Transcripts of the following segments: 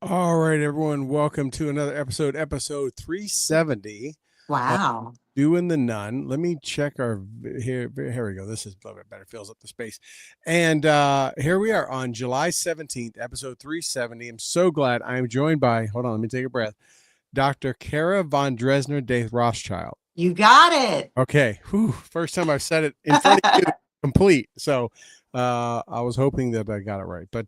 All right, everyone. Welcome to another episode 370. Wow. Doing the Nun. Let me check our here. Here we go. This is a little bit better. Fills up the space. And here we are on July 17th, episode 370. I'm so glad I am joined by, hold on, let me take a breath, Dr. Kara von Dresner de Rothschild. You got it. Okay. Whew, first time I've said it in front of you complete. So I was hoping that I got it right. But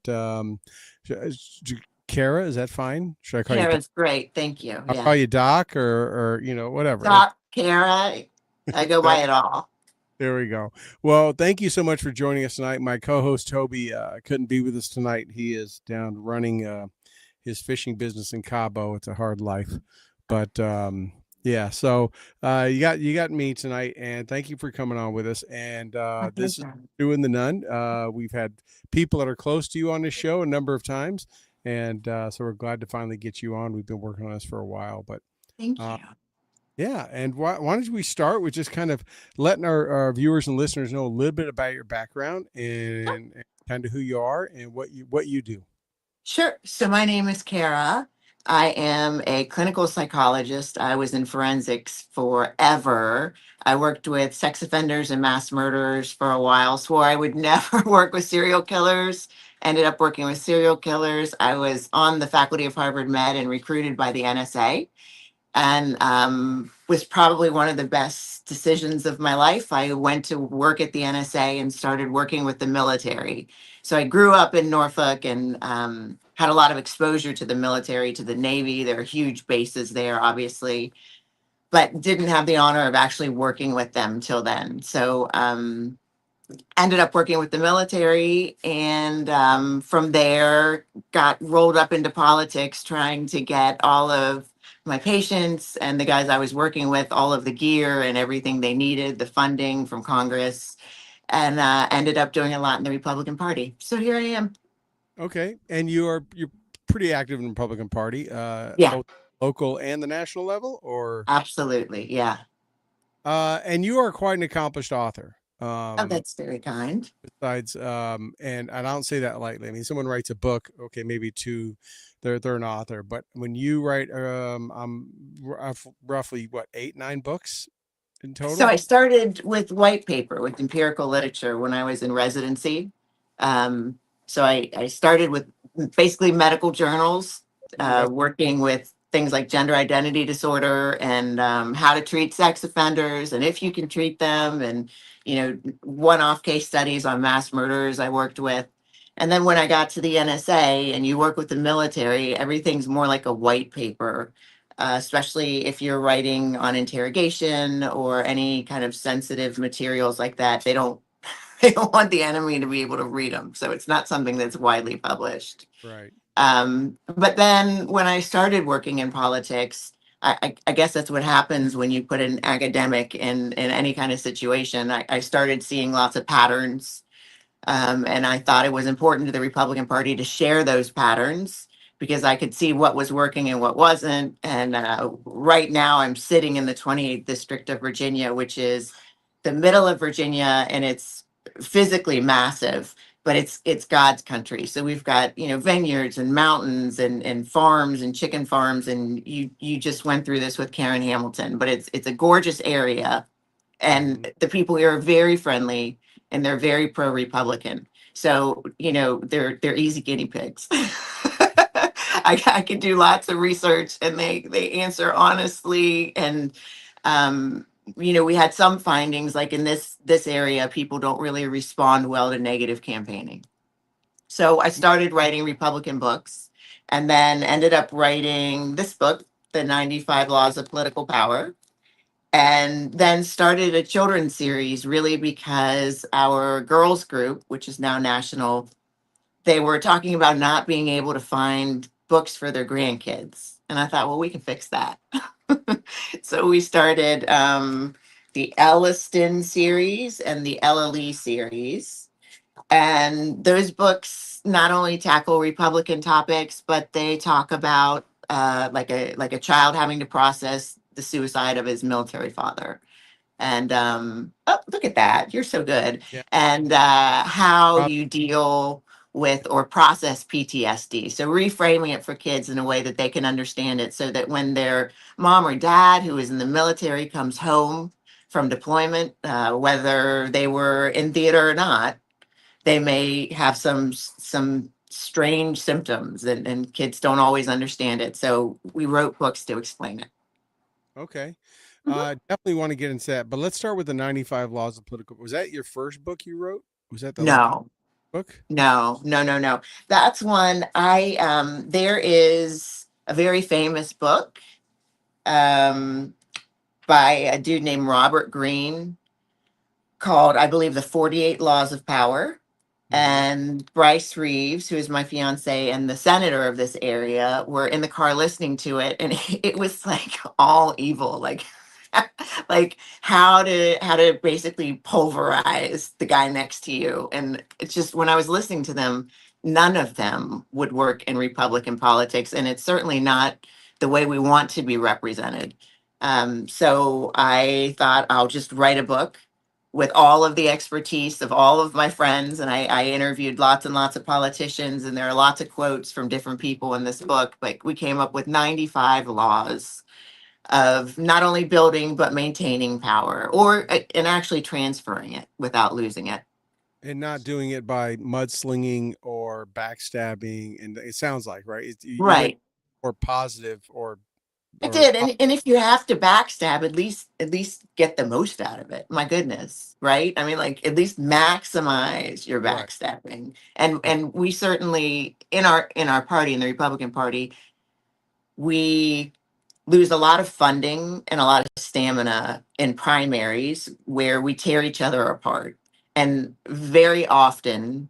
Kara, is that fine? Should I call Kara's great. Thank you. I'll call you Doc or whatever. Doc, Kara. I go by it all. There we go. Well, thank you so much for joining us tonight. My co-host Toby couldn't be with us tonight. He is down running his fishing business in Cabo. It's a hard life, but yeah. So you got me tonight, and thank you for coming on with us. And this is Doing the Nun. We've had people that are close to you on this show a number of times. And so we're glad to finally get you on. We've been working on this for a while, but thank you. Yeah. And why don't we start with just kind of letting our viewers and listeners know a little bit about your background and kind of who you are and what you do. Sure. So my name is Kara. I am a clinical psychologist. I was in forensics forever. I worked with sex offenders and mass murderers for a while, swore I would never work with serial killers. Ended up working with serial killers. I was on the faculty of Harvard Med and recruited by the NSA, and was probably one of the best decisions of my life. I went to work at the NSA and started working with the military. So I grew up in Norfolk and had a lot of exposure to the military, to the Navy. There are huge bases there, obviously, but didn't have the honor of actually working with them till then. So ended up working with the military, and from there got rolled up into politics, trying to get all of my patients and the guys I was working with all of the gear and everything they needed, the funding from Congress, and ended up doing a lot in the Republican Party. So here I am. Okay. And you're pretty active in the Republican Party, both local and the national level, or? Absolutely. Yeah. And you are quite an accomplished author. Oh, that's very kind. Besides, and I don't say that lightly. I mean, someone writes a book, okay, maybe they're an author, but when you write, roughly what, 8-9 books in total? So I started with white paper, with empirical literature when I was in residency. So I started with basically medical journals, working with things like gender identity disorder and how to treat sex offenders and if you can treat them, and one-off case studies on mass murderers I worked with. And then when I got to the NSA and you work with the military, everything's more like a white paper, especially if you're writing on interrogation or any kind of sensitive materials like that. They don't want the enemy to be able to read them. So it's not something that's widely published. Right. But then when I started working in politics, I guess that's what happens when you put an academic in any kind of situation. I started seeing lots of patterns And I thought it was important to the Republican Party to share those patterns because I could see what was working and what wasn't. And right now, I'm sitting in the 28th District of Virginia, which is the middle of Virginia, and it's physically massive, but it's God's country. So we've got vineyards and mountains and farms and chicken farms, and you just went through this with Karen Hamilton, but it's a gorgeous area, Hmm. and the people here are very friendly and they're very pro-Republican. So they're easy guinea pigs. I can do lots of research and they answer honestly. And we had some findings like in this area, people don't really respond well to negative campaigning. So I started writing Republican books and then ended up writing this book, The 95 Laws of Political Power, and then started a children's series really because our girls group, which is now national, they were talking about not being able to find books for their grandkids. And I thought, well, we can fix that. So we started the Elliston series and the LLE series. And those books not only tackle Republican topics, but they talk about like a child having to process the suicide of his military father. And oh, look at that. You're so good. Yeah. And how Uh, you deal with or process PTSD. So reframing it for kids in a way that they can understand it so that when their mom or dad who is in the military comes home from deployment, whether they were in theater or not, they may have some strange symptoms, and kids don't always understand it. So we wrote books to explain it. okay. Mhm. Definitely want to get into that, but let's start with the 95 Laws of Political. Was that your first book you wrote? Was that the No, book? no, no, no, no. That's one there is a very famous book um by a dude named Robert Greene called, I believe, The 48 Laws of Power. Hmm. And Bryce Reeves, who is my fiance and the senator of this area, were in the car listening to it, and it was like all evil, like like how to basically pulverize the guy next to you. And it's just when I was listening to them, none of them would work in Republican politics, and it's certainly not the way we want to be represented. So I thought I'll just write a book with all of the expertise of all of my friends. And I interviewed lots and lots of politicians, and there are lots of quotes from different people in this book. But we came up with 95 laws of not only building, but maintaining power and actually transferring it without losing it. And not doing it by mudslinging or backstabbing. And it sounds like, right? You went Right. more positive I or did. And if you have to backstab, at least get the most out of it. My goodness. Right. I mean, like at least maximize your right. backstabbing. And we certainly in our party, in the Republican Party, we lose a lot of funding and a lot of stamina in primaries where we tear each other apart. And very often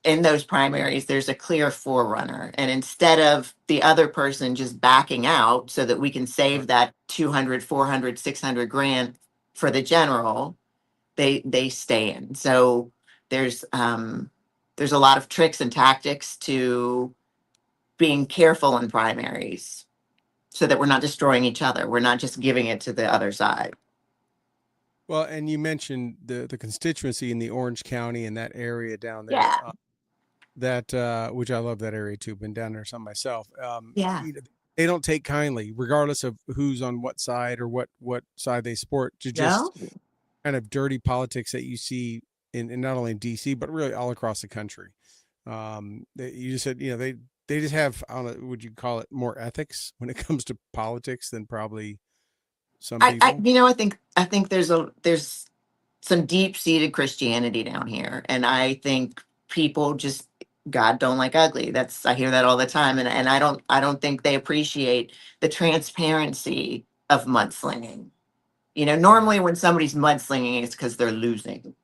in those primaries, there's a clear forerunner. And instead of the other person just backing out so that we can Right. save that 200, 400, 600 grand for the general, they stay in. So there's a lot of tricks and tactics to being careful in primaries so that we're not destroying each other. We're not just giving it to the other side. Well, and you mentioned the constituency in the Orange County and that area down there. Yeah. That which I love that area too. Been down there some myself. Yeah. They don't take kindly, regardless of who's on what side or what side they support, to No? just kind of dirty politics that you see in not only DC but really all across the country. You just said they just have, I don't know, would you call it more ethics when it comes to politics than probably some I people? I think there's some deep seated Christianity down here. And I think people just, God don't like ugly. I hear that all the time. And I don't think they appreciate the transparency of mudslinging. Right. Normally when somebody's mudslinging, it's because they're losing.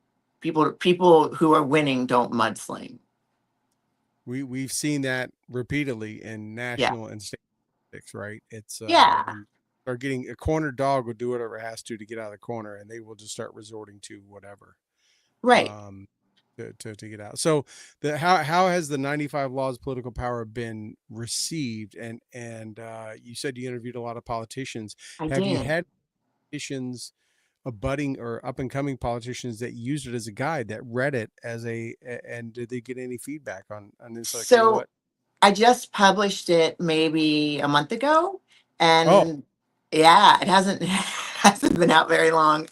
People who are winning don't mudsling. We've seen that repeatedly in Yeah. national and state politics, right? It's Yeah. when they're getting a corner dog will do whatever it has to get out of the corner, and they will just start resorting to whatever. Right. Um, to get out. So the how has the 95 laws of political power been received? And you said you interviewed a lot of politicians. I Have you did. had politicians, a budding or up and coming politicians that used it as a guide, that read it as and did they get any feedback on this? Like, you know So what? I just published it maybe a month ago, Oh, and yeah, it hasn't hasn't been out very long.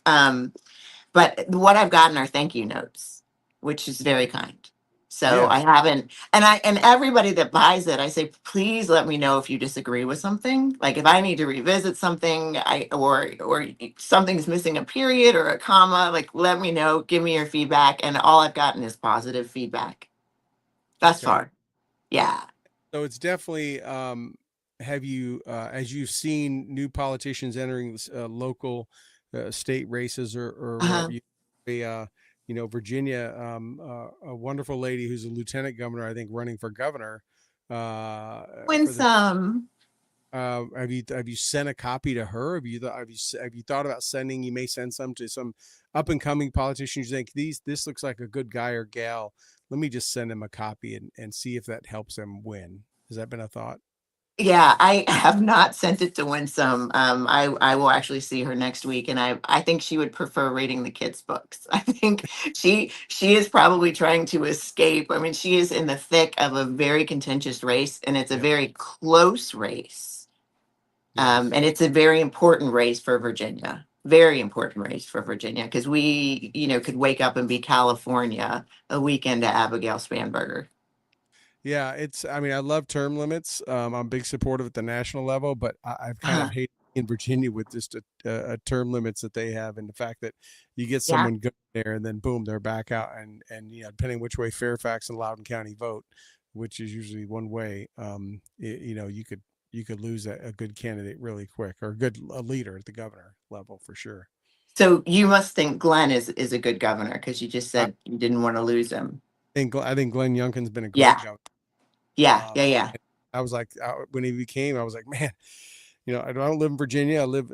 But what I've gotten are thank you notes, which is very kind. So yeah, I haven't, and everybody that buys it, I say, please let me know if you disagree with something. Like if I need to revisit something, or something's missing a period or a comma, like let me know, give me your feedback. And all I've gotten is positive feedback thus okay. far. Yeah. So it's definitely. Have you, as you've seen new politicians entering local, state races or wherever Uh-huh. Virginia, a wonderful lady who's a lieutenant governor, I think, running for governor, Win for the. some. Have you sent a copy to her? Have you thought about sending? You may send some to some up and coming politicians. You think this looks like a good guy or gal. Let me just send him a copy and see if that helps him win. Has that been a thought? Yeah, I have not sent it to Winsome. I will actually see her next week, and I think she would prefer reading the kids' books. I think she is probably trying to escape. I mean, she is in the thick of a very contentious race, and it's a Yep. very close race. Yes. And it's a very important race for Virginia. Very important race for Virginia because we, could wake up and be California a weekend to Abigail Spanberger. Yeah, I mean, I love term limits. I'm a big supporter at the national level, but I've kind of Uh-huh. hated in Virginia with just a term limits that they have, and the fact that you get Yeah. someone good there and then boom, they're back out, and depending which way Fairfax and Loudoun County vote, which is usually one way, you could lose a good candidate really quick, or a leader at the governor level for sure. So you must think Glenn is a good governor because you just I said you didn't want to lose him. I think Glenn Youngkin's been a great Yeah, governor. yeah, Um, yeah, yeah. I was like, when he became, I was like, man, I don't live in Virginia. I live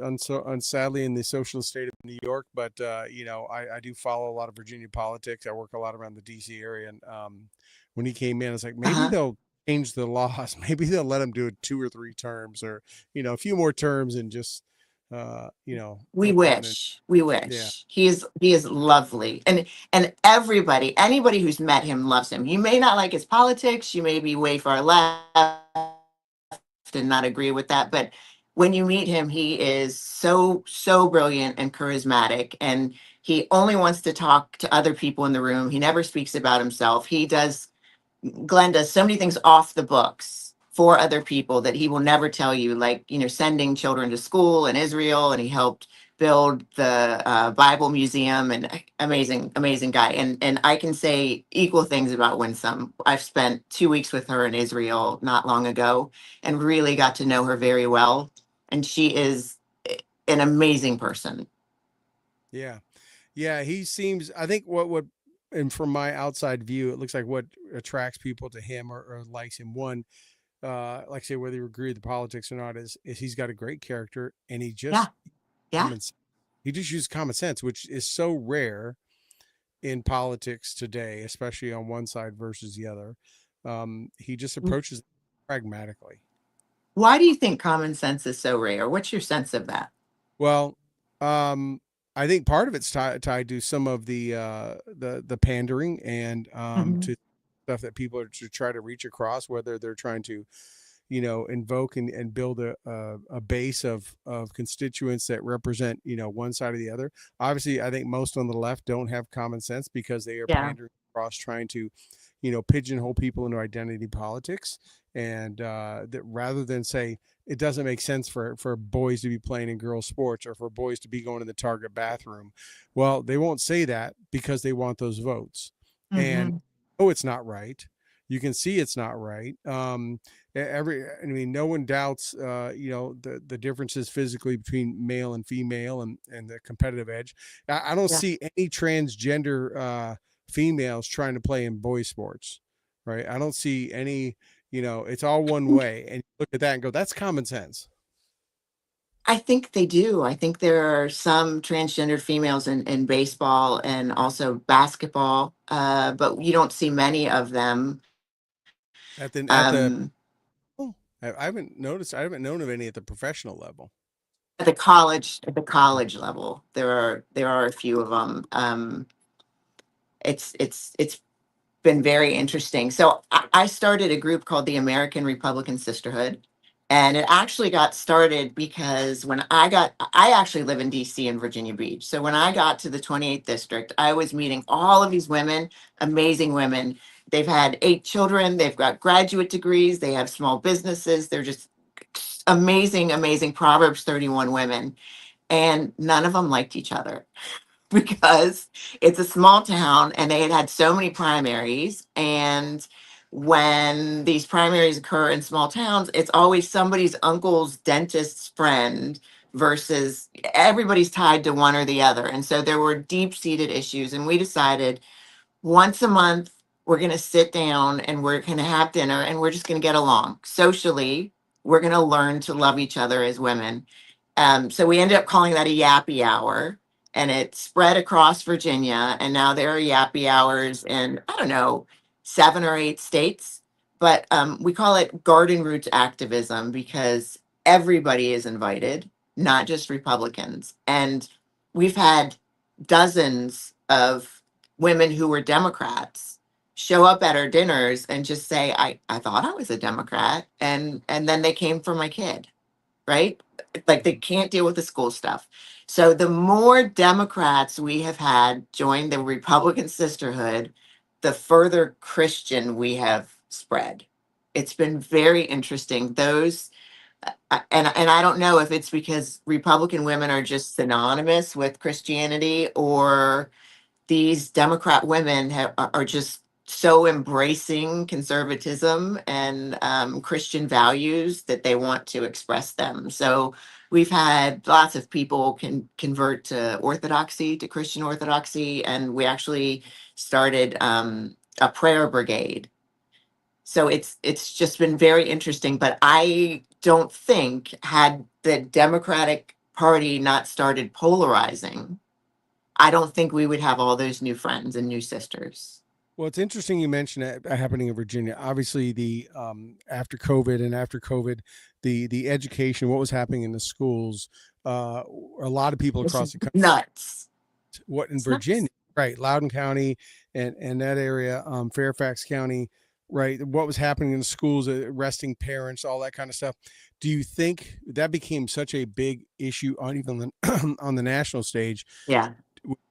sadly in the socialist state of New York, but I do follow a lot of Virginia politics. I work a lot around the DC area, and when he came in, I was like, maybe Uh-huh. they'll change the laws. Maybe they'll let him do it 2 or 3 terms, or a few more terms, and just We and then wish. We yeah, wish. He is lovely. And anybody who's met him loves him. You may not like his politics, you may be way far left and not agree with that, but when you meet him, he is so brilliant and charismatic, and he only wants to talk to other people in the room. He never speaks about himself. Glenn does so many things off the books for other people that he will never tell you, like, sending children to school in Israel, and he helped build the Bible Museum, and amazing, amazing guy. And I can say equal things about Winsome. I've spent 2 weeks with her in Israel not long ago and really got to know her very well. And she is an amazing person. yeah. Yeah, he seems. I think and from my outside view, it looks like what attracts people to him or likes him. One, like I say, whether you agree with the politics or not, is he's got a great character, and Yeah, yeah. common. He just uses common sense, which is so rare in politics today, especially on one side versus the other. He just approaches it pragmatically. Why do you think common sense is so rare? What's your sense of that? Well, um, I think part of it's tied to some of the pandering and Mhm. to stuff that people are to try to reach across, whether they're trying to invoke and build a base of constituents that represent one side or the other. Obviously, I think most on the left don't have common sense because they are Yeah. pandering across, trying to pigeonhole people into identity politics, and that rather than say it doesn't make sense for boys to be playing in girls sports or for boys to be going to the Target bathroom. Well, they won't say that because they want those votes, and Hmm. oh, it's not right. You can see it's not right. I mean, no one doubts the differences physically between male and female, and the competitive edge. I don't Yeah. see any transgender females trying to play in boy sports, right? I don't see any. It's all one way, and you look at that and go, that's common sense. I think they do. I think there are some transgender females in baseball and also basketball, but you don't see many of them. At the Um, oh, I haven't noticed. I haven't known of any at the professional level. at the college level, there are a few of them. It's been very interesting. So I started a group called the American Republican Sisterhood. And it actually got started because I actually live in DC and Virginia Beach. So when I got to the 28th district, I was meeting all of these women, amazing women. They've had 8 children, they've got graduate degrees, they have small businesses. They're just amazing, amazing Proverbs 31 women. And none of them liked each other because it's a small town and they had had so many primaries. And when these primaries occur in small towns, it's always somebody's uncle's dentist's friend versus everybody's tied to one or the other. And so there were deep seated issues. And we decided once a month, we're going to sit down and we're going to have dinner and we're just going to get along socially. We're going to learn to love each other as women. So we ended up calling that a yappy hour, and it spread across Virginia. And now there are yappy hours in, I don't know, 7 or 8 states. But we call it garden roots activism because everybody is invited, not just Republicans. And we've had dozens of women who were Democrats show up at our dinners and just say, I thought I was a Democrat. And then they came for my kid, right? Like they can't deal with the school stuff. So the more Democrats we have had join the Republican sisterhood, the further Christian we have spread. It's been very interesting. Those and I don't know if it's because Republican women are just synonymous with Christianity or these Democrat women are just so embracing conservatism and Christian values that they want to express them. So we've had lots of people convert to Orthodoxy, to Christian Orthodoxy, and we actually started a prayer brigade. So it's just been very interesting. But I don't think had the Democratic Party not started polarizing, I don't think we would have all those new friends and new sisters. Well, it's interesting you mentioned that happening in Virginia. Obviously, the after COVID, the education, what was happening in the schools, a lot of people It's across the country. nuts. What in It's Virginia, nuts. right? Loudoun County and that area, Fairfax County, right? What was happening in the schools, arresting parents, all that kind of stuff. Do you think that became such a big issue on even on the national stage? Yeah.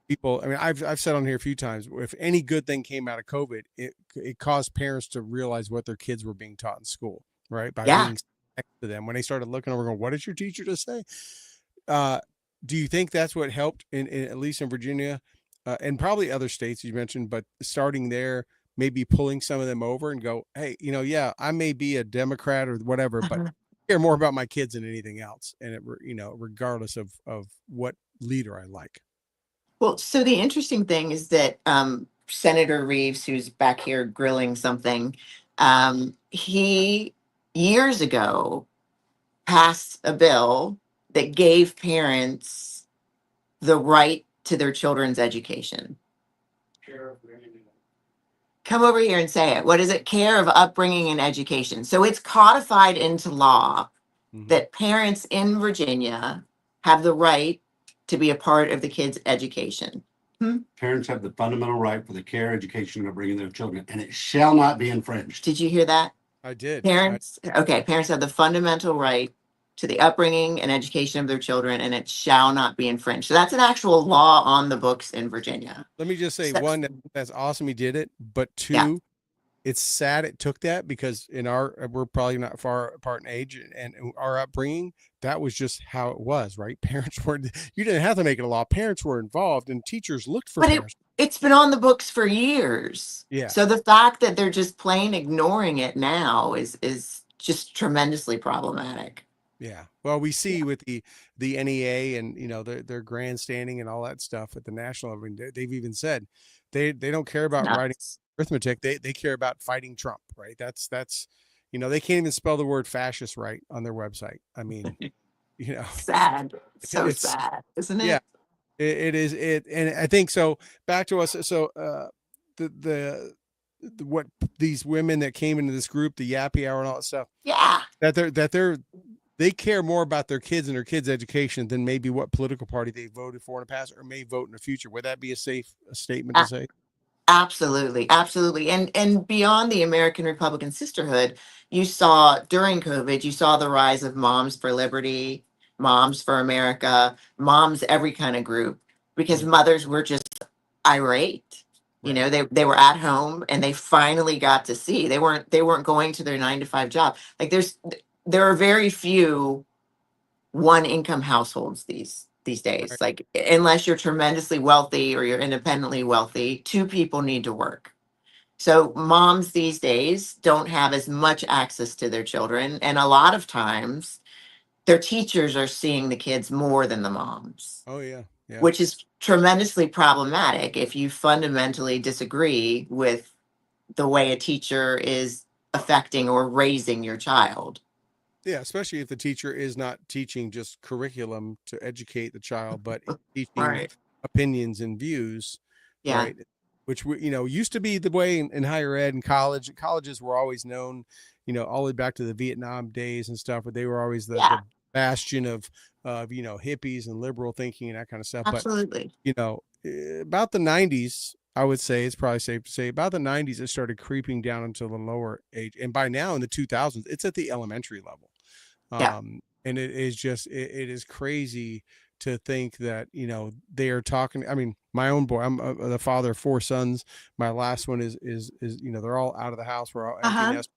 People, I mean, I've said on here a few times, if any good thing came out of COVID, it caused parents to realize what their kids were being taught in school, right? By Yeah. being next to them when they started looking over, going, "What did your teacher just say?" Uh, do you think that's what helped in at least in Virginia, and probably other states you mentioned, but starting there, maybe pulling some of them over and go, "Hey, yeah, I may be a Democrat or whatever, but Uh-huh. I care more about my kids than anything else, and regardless of what leader I like." Well, so the interesting thing is that Senator Reeves, who's back here grilling something, he years ago passed a bill that gave parents the right to their children's education. Come over here and say it. What is it? Care of upbringing and education. So it's codified into law Hmm. that parents in Virginia have the right to be a part of the kids' education. Hmm? Parents have the fundamental right for the care, education, and upbringing of their children, and it shall not be infringed. Did you hear that? I did. Parents have the fundamental right to the upbringing and education of their children, and it shall not be infringed. So that's an actual law on the books in Virginia. Let me just say, So, one, that's awesome he did it, but yeah. two, it's sad it took that because we're probably not far apart in age and our upbringing, that was just how it was, right? Parents were You didn't have to make it a law. Parents were involved and teachers looked for But parents. it's been on the books for years. Yeah. So the fact that they're just plain ignoring it now is just tremendously problematic. Yeah. Well, we see with the NEA and their grandstanding and all that stuff at the national. I mean, they've even said they don't care about writing Nuts. arithmetic. They care about fighting Trump, right? That's they can't even spell the word fascist right on their website. I mean, you know, Sad. So it's sad, isn't yeah, it? it is it, and I think so. Back to us. So the, the what these women that came into this group, the Yappy Hour and all that stuff, Yeah. they care more about their kids and their kids' education than maybe what political party they voted for in the past or may vote in the future. Would that be a safe statement to say? Absolutely, absolutely. And beyond the American Republican Sisterhood, you saw during COVID, you saw the rise of Moms for Liberty, Moms for America, moms, every kind of group, because Mhm. mothers were just irate. You Right. know, they were at home and they finally got to see. They weren't going to their 9 to 5 job. Like there are very few one income households these days. Right. Like unless you're tremendously wealthy or you're independently wealthy, two people need to work. So moms these days don't have as much access to their children, and a lot of times their teachers are seeing the kids more than the moms, Oh yeah. Yeah. which is tremendously problematic if you fundamentally disagree with the way a teacher is affecting or raising your child. Yeah, especially if the teacher is not teaching just curriculum to educate the child, but teaching Right. opinions and views, Yeah. right? Which used to be the way in higher ed and college. Colleges were always known, all the way back to the Vietnam days and stuff, but they were always Yeah. the bastion of hippies and liberal thinking and that kind of stuff. But Absolutely. about the 90s, I would say it's probably safe to say about the 90s, it started creeping down into the lower age. And by now in the 2000s, it's at the elementary level. Yeah. And it is just, it is crazy to think that, they are talking. I mean, my own boy, I'm the father of 4 sons. My last one is, they're all out of the house. We're all empty Uh-huh. nest.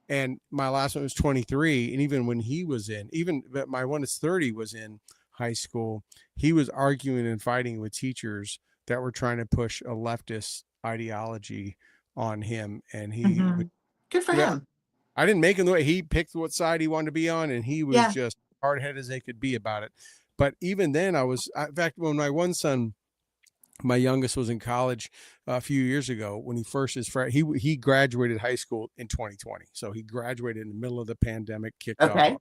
And my last one was 23. And even when he was even my one is 30 was in high school, he was arguing and fighting with teachers that were trying to push a leftist ideology on him. And Hmm. Good for him. I didn't make him the way he picked what side he wanted to be on. And he was Yeah. just hard headed as they could be about it. But even then in fact, when my one son, my youngest was in college a few years ago when he first he graduated high school in 2020. So he graduated in the middle of the pandemic, kicked off. Okay.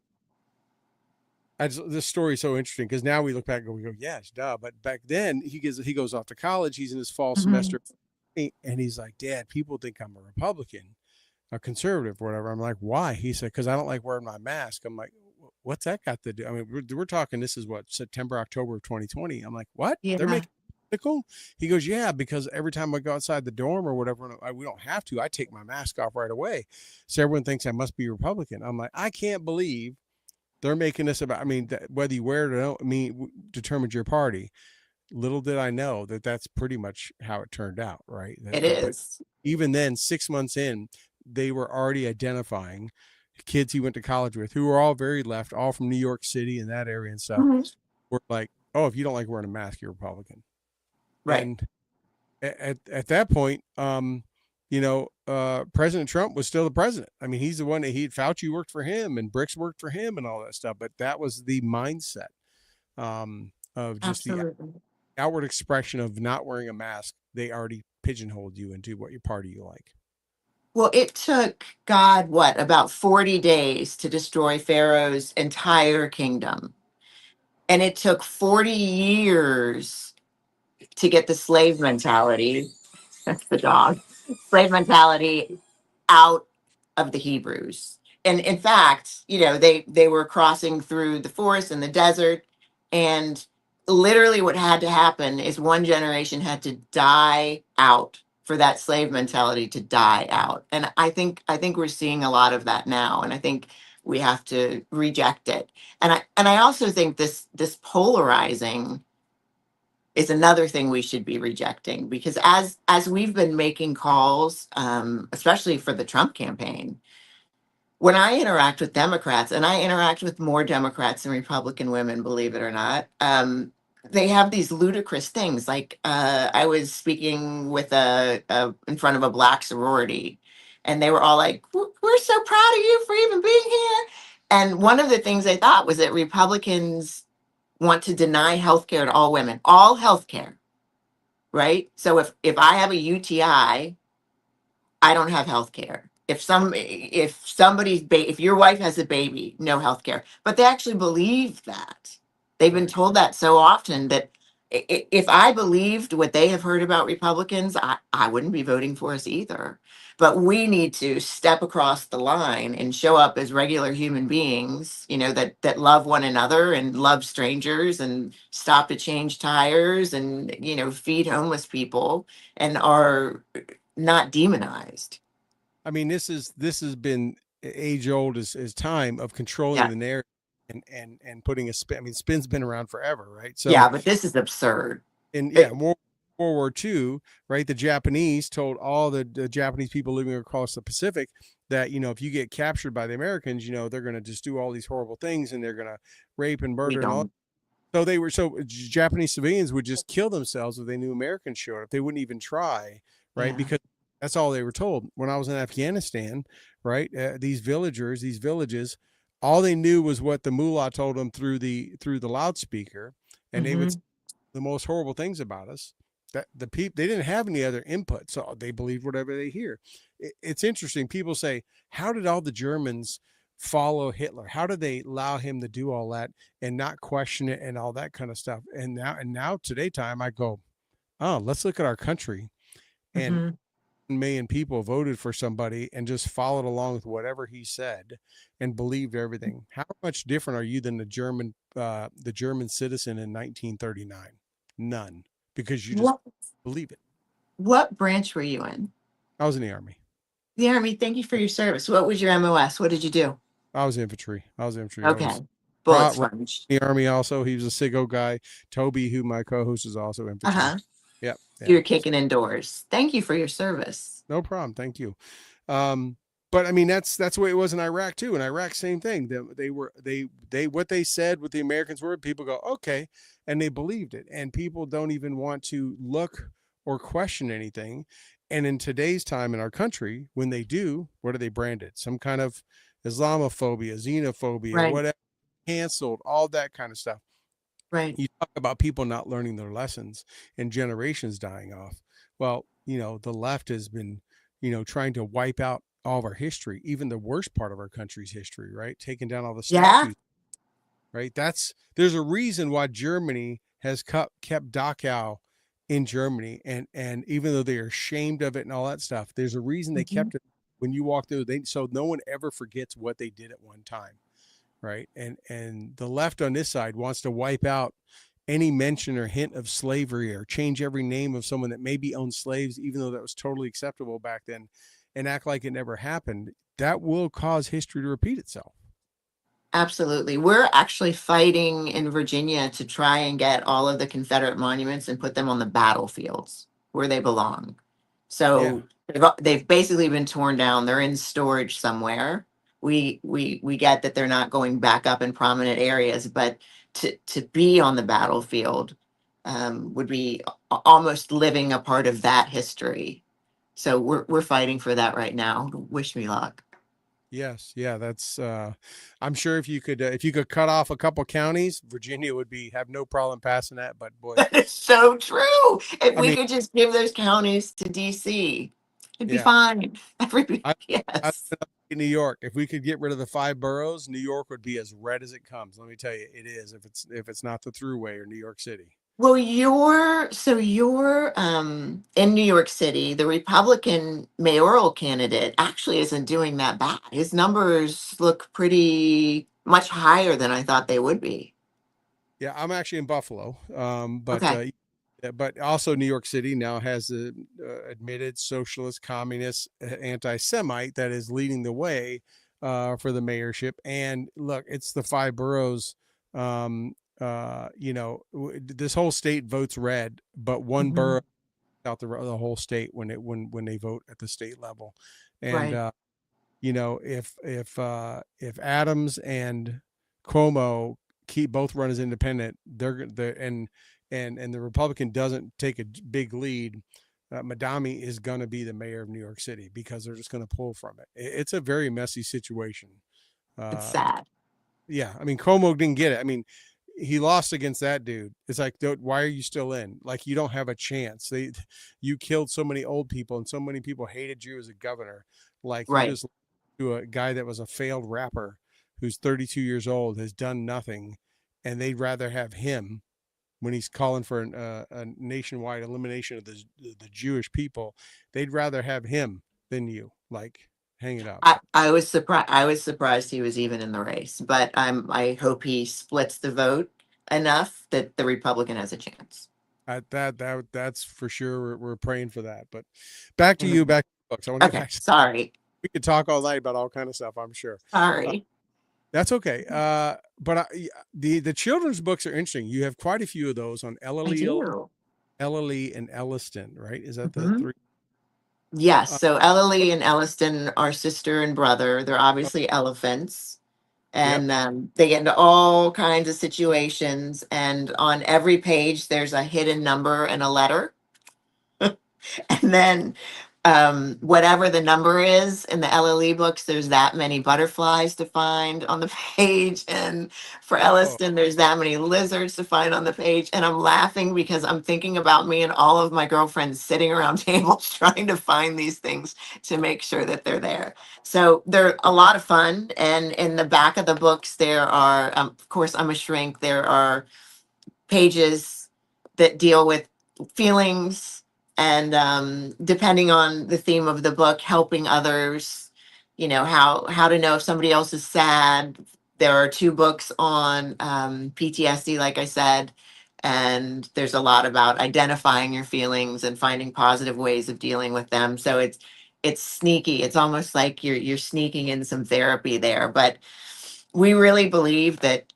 This story is so interesting because now we look back and we go, yes, duh. But back then he goes off to college. He's in his fall Hmm. semester and he's like, Dad, people think I'm a Republican, a conservative, or whatever. I'm like, why? He said, because I don't like wearing my mask. I'm like, what's that got to do? I mean, we're talking, this is what, September, October of 2020. I'm like, what? They're Yeah. making political? He goes, yeah, because every time I go outside the dorm or whatever, we don't have to. I take my mask off right away. So everyone thinks I must be Republican. I'm like, I can't believe they're making this about, I mean, whether you wear it or don't, determines your party. Little did I know that that's pretty much how it turned out, right? It But is. even then, 6 months in, they were already identifying kids he went to college with who were all very left, all from New York City and that area and stuff. Mhm. Were like, oh, if you don't like wearing a mask, you're Republican. Right. And at that point, President Trump was still the president. I mean, he's the one that Fauci worked for him and Bricks worked for him and all that stuff. But that was the mindset of just the Absolutely. outward expression of not wearing a mask. They already pigeonholed you into what your party you like. Well, it took God, what, about 40 days to destroy Pharaoh's entire kingdom. And it took 40 years to get the slave mentality, that's the dog, slave mentality out of the Hebrews. And in fact, they were crossing through the forest and the desert, and literally what had to happen is one generation had to die out for that slave mentality to die out. And I think we're seeing a lot of that now, and I think we have to reject it. And I also think this polarizing is another thing we should be rejecting, because as we've been making calls, especially for the Trump campaign, when I interact with Democrats, and I interact with more Democrats than Republican women, believe it or not, they have these ludicrous things. Like I was speaking with in front of a Black sorority, and they were all like, "We're so proud of you for even being here." And one of the things they thought was that Republicans want to deny health care to all women, all health care, right? So if I have a UTI, I don't have health care. if somebody's if your wife has a baby, no health care. But they actually believe that. They've been Right. told that so often that if I believed what they have heard about Republicans, I wouldn't be voting for us either. But we need to step across the line and show up as regular human beings, that love one another and love strangers and stop to change tires and, feed homeless people and are not demonized. I mean, this has been age old as time of controlling Yeah. the narrative and putting a spin. I mean, spin's been around forever, right? So Yeah, but this is absurd. in It- World War II, right, the Japanese told all the Japanese people living across the Pacific that, if you get captured by the Americans, they're going to just do all these horrible things and they're going to rape and we murder and all. don't. So Japanese civilians would just kill themselves if they knew Americans showed up. They wouldn't even try, right? Yeah. Because that's all they were told. When I was in Afghanistan, right, these villages, all they knew was what the mullah told them through the loudspeaker, and they would Hmm. say the most horrible things about us. That the people, they didn't have any other input, so they believed whatever they hear. It's interesting. People say, how did all the Germans follow Hitler? How did they allow him to do all that and not question it and all that kind of stuff? And now today time, I go, oh, let's look at our country, and Hmm. million people voted for somebody and just followed along with whatever he said and believed everything. How much different are you than the German citizen in 1939? None, because you just What believe it. what branch were you in? I was in the Army. The Army. Thank you for your service. What was your MOS? What did you do? I was infantry. I was infantry. I was Okay. Bullet Rod sponge. in the Army also. He was a SIGO guy. Toby, who my co-host, is also infantry. Uh-huh. Yep. You Yeah. were kicking indoors. Thank you for your service. No problem. Thank you. But I mean, that's the way it was in Iraq too. In Iraq, same thing. They what they said, what the Americans were, people go, okay, and they believed it. And people don't even want to look or question anything. And in today's time in our country, when they do, what are they branded? Some kind of Islamophobia, xenophobia, Right. whatever, canceled, all that kind of stuff. Right. You talk about people not learning their lessons and generations dying off. Well, the left has been, trying to wipe out all of our history, even the worst part of our country's history, right? Taking down all the Yeah. statues, right? There's a reason why Germany has kept Dachau in Germany. And even though they are ashamed of it and all that stuff, there's a reason they Mhm. kept it when you walk through. So no one ever forgets what they did at one time. Right. And the left on this side wants to wipe out any mention or hint of slavery or change every name of someone that maybe owned slaves, even though that was totally acceptable back then, and act like it never happened. That will cause history to repeat itself. Absolutely. We're actually fighting in Virginia to try and get all of the Confederate monuments and put them on the battlefields where they belong. Yeah. So they've basically been torn down. They're in storage somewhere. We get that they're not going back up in prominent areas, but to be on the battlefield would be almost living a part of that history. So we're fighting for that right now. Wish me luck. Yes. Yeah. That's, I'm sure if you could cut off a couple counties, Virginia would have no problem passing that. But boy, That is so true. If I we mean, could just give those counties to DC, it'd be yeah, fine. Everybody, I, I yes. in New York, if we could get rid of the 5 boroughs, New York would be as red as it comes. Let me tell you, it is if it's not the Thruway or New York City. Well, you're in New York City. The Republican mayoral candidate actually isn't doing that bad. His numbers look pretty much higher than I thought they would be. Yeah, I'm actually in Buffalo, Okay. but also New York City now has a admitted socialist, communist, anti-Semite that is leading the way for the mayorship. And look, it's the 5 boroughs. This whole state votes red, but one borough Mhm. out the whole state when they vote at the state level. And Right. if Adams and Cuomo keep both run as independent, and the Republican doesn't take a big lead, Madami is going to be the mayor of New York City because they're just going to pull from it. It's a very messy situation. It's Uh, sad. yeah, I mean Cuomo didn't get it. I mean, he lost against that dude. It's like, why are you still in? Like, you don't have a chance. You killed so many old people, and so many people hated you as a governor. Like, you Right. just to a guy that was a failed rapper who's 32 years old, has done nothing, and they'd rather have him when he's calling for a nationwide elimination of the Jewish people. They'd rather have him than you. Like, hang it up. I was surprised. I was surprised he was even in the race, but I hope he splits the vote enough that the Republican has a chance. That's for sure. We're praying for that. But back to you, Mhm. back to books. I want to get Okay, back. sorry, We could talk all night about all kind of stuff, I'm sure. sorry. That's okay. But the children's books are interesting. You have quite a few of those on I do. Ellery and Elliston, right? Is that the Mhm. three? Yes. Uh, So Ellalie and Elliston are sister and brother. They're oh, obviously elephants, yep. and they get into all kinds of situations. And on every page, there's a hidden number and a letter. And then whatever the number is in the LLE books, there's that many butterflies to find on the page. And for Oh, Elliston, there's that many lizards to find on the page. And I'm laughing because I'm thinking about me and all of my girlfriends sitting around tables trying to find these things to make sure that they're there. So they're a lot of fun. And in the back of the books, there are, of course, I'm a shrink. There are pages that deal with feelings and depending on the theme of the book, helping others, how to know if somebody else is sad. There are two books on PTSD, like I said, and there's a lot about identifying your feelings and finding positive ways of dealing with them. So it's sneaky. It's almost like you're sneaking in some therapy there, but we really believe that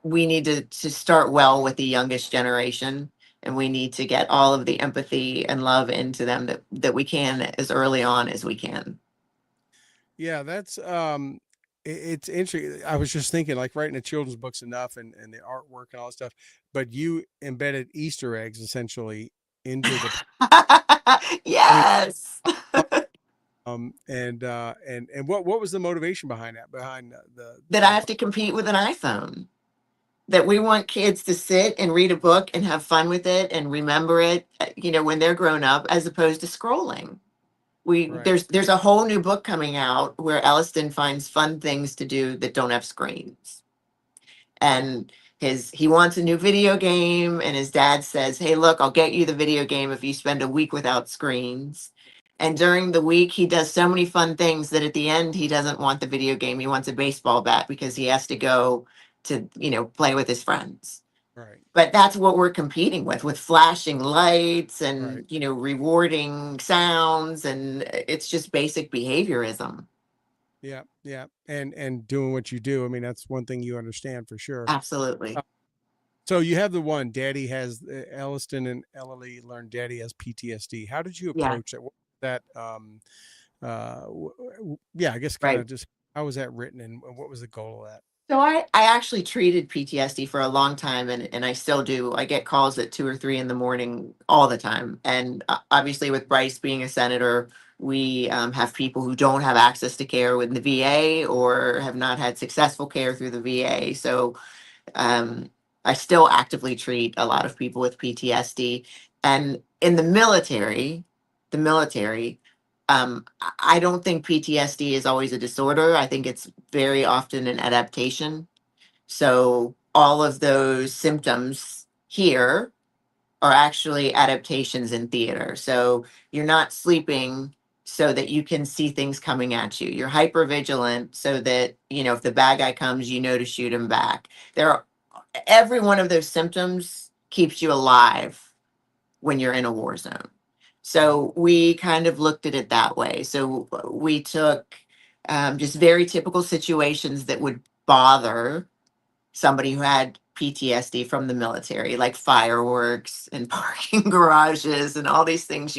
we need to start well with the youngest generation, and we need to get all of the empathy and love into them that we can as early on as we can. yeah. That's it's interesting. I was just thinking, like, writing the children's books enough, and the artwork and all that stuff, but you embedded Easter eggs essentially into the. I mean, Yes. and what was the motivation behind that? Behind That I have to compete with an iPhone. That we want kids to sit and read a book and have fun with it and remember it, when they're grown up, as opposed to scrolling. We right, there's a whole new book coming out where Elliston finds fun things to do that don't have screens. And he wants a new video game, and his dad says, "Hey, look, I'll get you the video game if you spend a week without screens." And during the week, he does so many fun things that at the end, he doesn't want the video game. He wants a baseball bat because he has to go to, play with his friends. right, But that's what we're competing with flashing lights right. and, rewarding sounds. And it's just basic behaviorism. Yeah, yeah, and doing what you do. I mean, that's one thing you understand for sure. Uh, Absolutely. so you have the one, Daddy has Elliston and Ellie learned Daddy has PTSD. How did you Yeah. approach that? What was that yeah, I guess kind Right. of just how was that written, and what was the goal of that? So I actually treated PTSD for a long time, and I still do. I get calls at 2 or 3 in the morning all the time. And obviously with Bryce being a senator, we have people who don't have access to care with the VA or have not had successful care through the VA. So um, I still actively treat a lot of people with PTSD. And in the military, I don't think PTSD is always a disorder. I think it's very often an adaptation. So all of those symptoms here are actually adaptations in theater. So you're not sleeping so that you can see things coming at you. You're hyper vigilant so that, if the bad guy comes, you know to shoot him back. There are every one of those symptoms keeps you alive when you're in a war zone. Mhm. So we kind of looked at it that way. So we took just very typical situations that would bother somebody who had PTSD from the military, like fireworks and parking garages and all these things,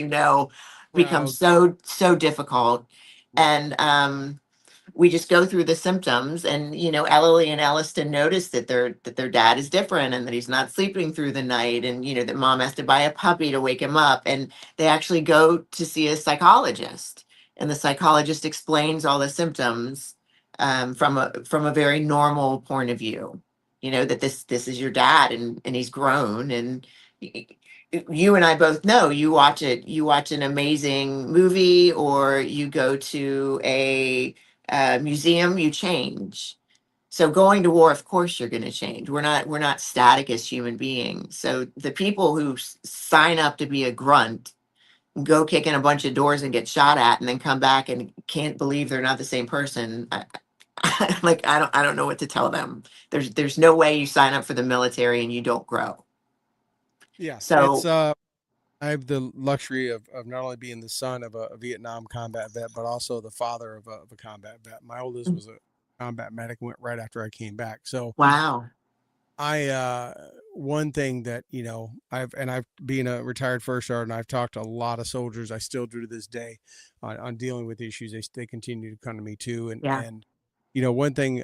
become Crowds, so difficult. right? And we just go through the symptoms, and Ellie and Elliston notice that their dad is different and that he's not sleeping through the night, and that mom has to buy a puppy to wake him up, and they actually go to see a psychologist, and the psychologist explains all the symptoms from a very normal point of view. you know, that this is your dad, and he's grown, and you and I both know, you watch an amazing movie, or you go to a museum, you change. So going to war, of course you're going to change. We're not static as human beings. So the people who sign up to be a grunt, go kick in a bunch of doors and get shot at, and then come back and can't believe they're not the same person. Like, I don't know what to tell them. There's no way you sign up for the military and you don't grow. Yeah, it's So I have the luxury of not only being the son of a Vietnam combat vet, but also the father of a combat vet. My oldest was a combat medic, went right after I came back. So wow. one thing that, you know, I've been a retired first sergeant, I've talked to a lot of soldiers. I still do to this day on dealing with issues. They continue to come to me too. Yeah. And, you know, one thing,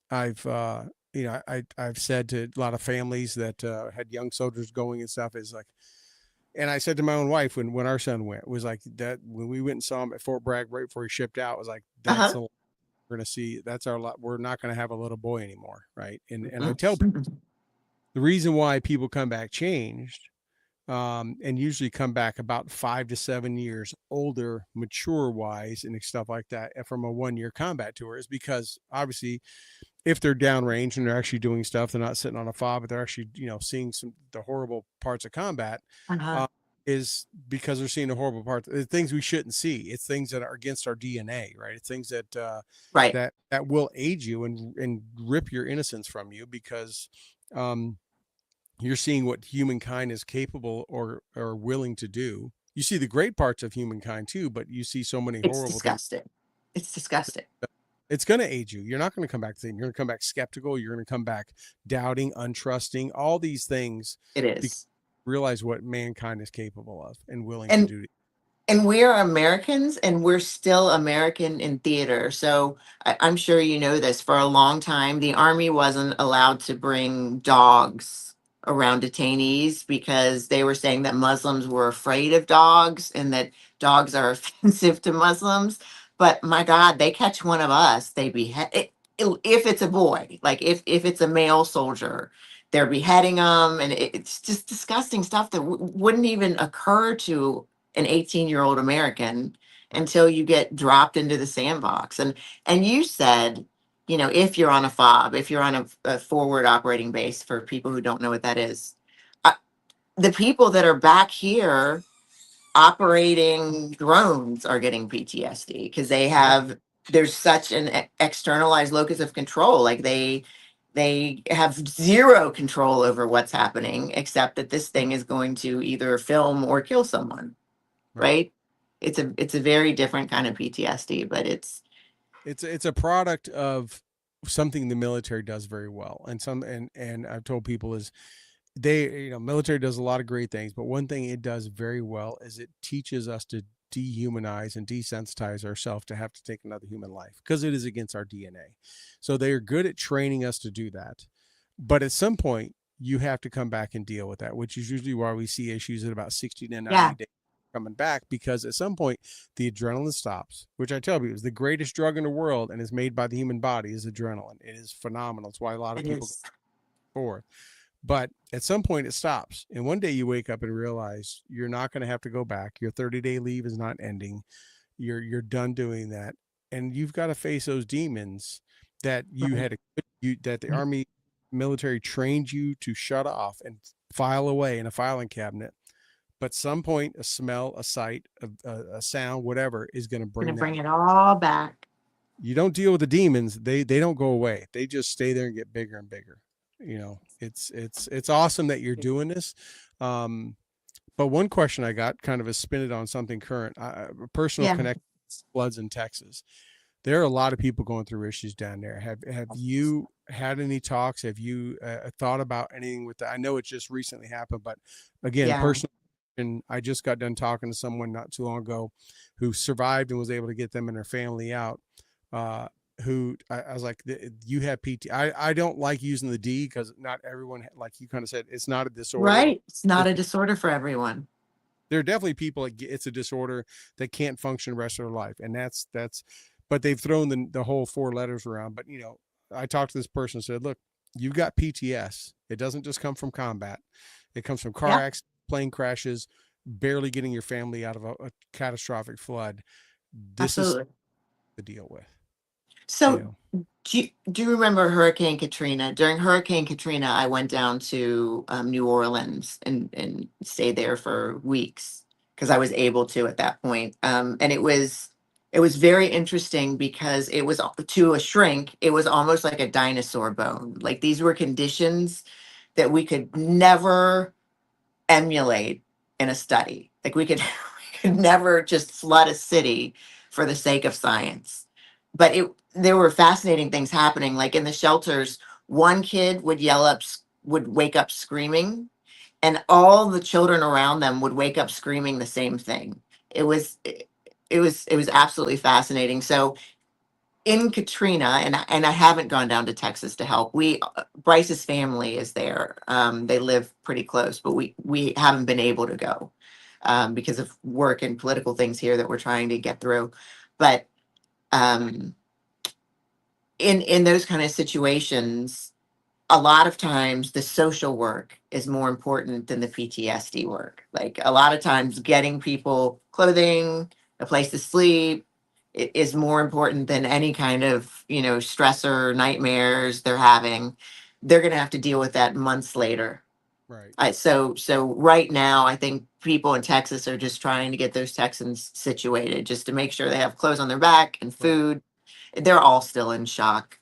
I've, you know, I've said to a lot of families that, had young soldiers going and stuff is like, and I said to my own wife when our son went, was like that when we went and saw him at Fort Bragg right before he shipped out, was like, that's Uh-huh. a we're going to see, that's our lot. We're not going to have a little boy anymore. Right. And I tell people Mhm. the reason why people come back changed, and usually come back about 5 to 7 years older, mature wise, and stuff like that from a 1 year combat tour is because obviously if they're downrange and they're actually doing stuff, they're not sitting on a fob, but they're actually, you know, seeing the horrible parts of combat, Uh-huh. uh, is because they're seeing the horrible parts, the things we shouldn't see. It's things that are against our DNA, right? It's things that, Right. that will age you and rip your innocence from you because, um, you're seeing what humankind is capable or willing to do. You see the great parts of humankind too, but you see so many It's horrible things. disgusting. It's disgusting. It's going to age you. You're not going to come back the same. You're going to come back skeptical. You're going to come back doubting, untrusting, all these things, It because is. you realize what mankind is capable of and willing to And do. we're Americans, and we're still American in theater. So I'm sure you know this. For a long time, the Army wasn't allowed to bring dogs around detainees because they were saying that Muslims were afraid of dogs and that dogs are offensive to Muslims. But my God, they catch one of us, they behead if it's a boy, like if it's a male soldier, they're beheading them, and it's just disgusting stuff that wouldn't even occur to an 18-year-old American Right. until you get dropped into the sandbox. And you said, you know, if you're on a fob, if you're on a forward operating base, for people who don't know what that is, uh, the people that are back here operating drones are getting PTSD because they Yep. have, there's such an externalized locus of control. Like they have zero control over what's happening, except that this thing is going to either film or kill someone, Right. right? It's a very different kind of PTSD, but It's a product of something the military does very well. And I've told people is they, you know, military does a lot of great things, but one thing it does very well is it teaches us to dehumanize and desensitize ourselves to have to take another human life because it is against our DNA. So they are good at training us to do that. But at some point, you have to come back and deal with that, which is usually why we see issues at about 60 to 90 yeah, days coming back, because at some point the adrenaline stops, which I tell you is the greatest drug in the world and is made by the human body is adrenaline. It is phenomenal. It's why a lot of it people go is. forth. But at some point it stops. And one day you wake up and realize you're not going to have to go back. Your 30-day leave is not ending. You're done doing that. And you've got to face those demons that you Right. had that the army military trained you to shut off and file away in a filing cabinet. But some point a smell, a sight, a sound, whatever is going to Gonna bring that. bring it all back. You don't deal with the demons. They don't go away. They just stay there and get bigger and bigger. You know, it's awesome that you're doing this. Um, but one question I got, kind of a spin it on something current, a personal Yeah. connect floods in Texas. There are a lot of people going through issues down there. Have you had any talks? Have you thought about anything with that? I know it just recently happened, but again, Yeah. personal. And I just got done talking to someone not too long ago who survived and was able to get them and their family out. Uh, who I was like, you have PT. I don't like using the D because not everyone, like you kind of said, it's not a disorder. Right. It's not a disorder for everyone. There are definitely people that it's a disorder that can't function the rest of their life, and but they've thrown the whole four letters around. But you know, I talked to this person and said, look, you've got PTS. It doesn't just come from combat. It comes from car Yeah, accidents, plane crashes, barely getting your family out of a catastrophic flood. This is absolutely. to deal with, you So, know. do you remember Hurricane Katrina? During Hurricane Katrina, I went down to New Orleans and stayed there for weeks because I was able to at that point. And it was very interesting because it was to a shrink. It was almost like a dinosaur bone. Like these were conditions that we could never emulate in a study. Like we could, we could never just flood a city for the sake of science. But there were fascinating things happening. Like in the shelters, one kid would would wake up screaming, and all the children around them would wake up screaming the same thing. It was absolutely fascinating. So in Katrina, and I haven't gone down to Texas to help. Bryce's family is there. They live pretty close, but we haven't been able to go because of work and political things here that we're trying to get through. But um, in those kind of situations, a lot of times the social work is more important than the PTSD work. Like a lot of times getting people clothing, a place to sleep is more important than any kind of, stressor, nightmares they're having. They're going to have to deal with that months later. Right. So right now, I think people in Texas are just trying to get those Texans situated just to make sure they have clothes on their back and Right. food. They're all still in shock.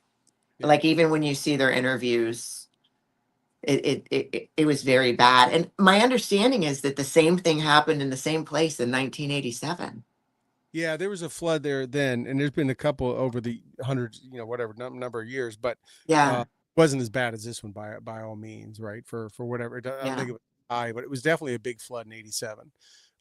Yeah. Like even when you see their interviews, it was very bad. And my understanding is that the same thing happened in the same place in 1987. Yeah, there was a flood there then, and there's been a couple over the hundreds, whatever number of years, but Yeah, wasn't as bad as this one by all means, right? For whatever, I don't yeah. think it was high, but it was definitely a big flood in '87.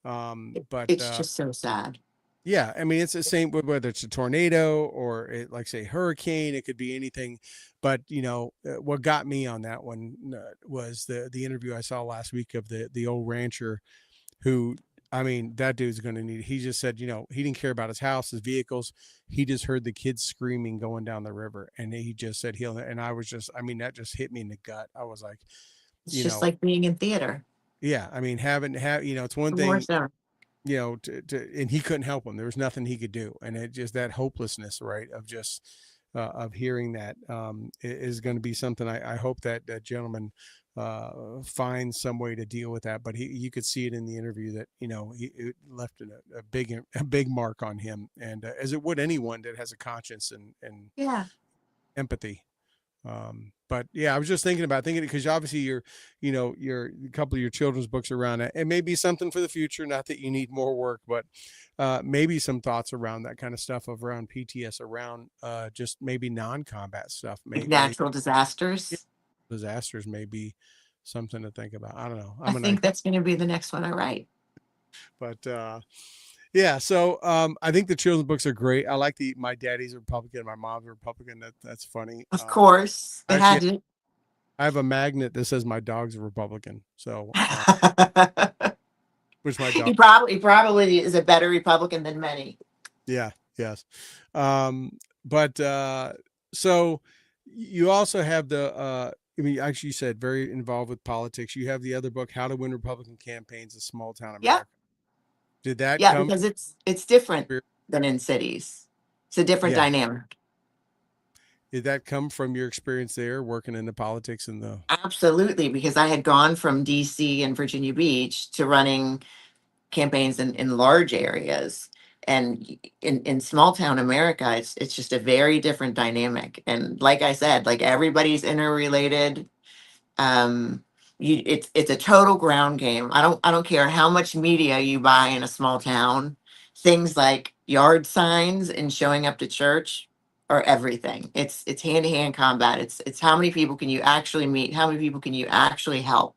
But It's just so sad. yeah, I mean, it's the same whether it's a tornado or like say hurricane. It could be anything, but what got me on that one was the interview I saw last week of the old rancher who, I mean, that dude's going to need. He just said, he didn't care about his house, his vehicles. He just heard the kids screaming going down the river, and he just said he'll. And I was just, I mean, that just hit me in the gut. I was like, It's you just know, like being in theater. yeah. I mean, it's one More thing, so. and he couldn't help him. There was nothing he could do, and it just that hopelessness, right, of just of hearing that is going to be something. I hope that gentleman finds some way to deal with that. But you could see it in the interview that it left a big mark on him, and as it would anyone that has a conscience and Yeah. empathy. But yeah, I was just thinking because obviously you're a couple of your children's books around it. It may be something for the future. Not that you need more work, but maybe some thoughts around that kind of stuff around PTS, around just maybe non-combat stuff. Like Maybe natural disasters. disasters may be something to think about. I don't know. I I'm a nice, think that's going to be the next one I write. but yeah. So I think the children's books are great. I like my daddy's a Republican, my mom's a Republican. That's funny. Of course, they had Actually, to. I have a magnet that says my dog's a Republican. So, which my dog, he probably is a better Republican than many. yeah, yes. But so you also have I mean, actually, you said very involved with politics. You have the other book, How to Win Republican Campaigns in Small Town Yeah, America. Did that yeah, come? because it's different than in cities. It's a different Yeah. dynamic. Did that come from your experience there, working in the politics and the? Absolutely, because I had gone from DC and Virginia Beach to running campaigns in large areas. And in small town America, it's just a very different dynamic. And like I said, like everybody's interrelated. Um, it's a total ground game. I don't care how much media you buy in a small town. Things like yard signs and showing up to church are everything. It's hand to hand combat. It's how many people can you actually meet? How many people can you actually help?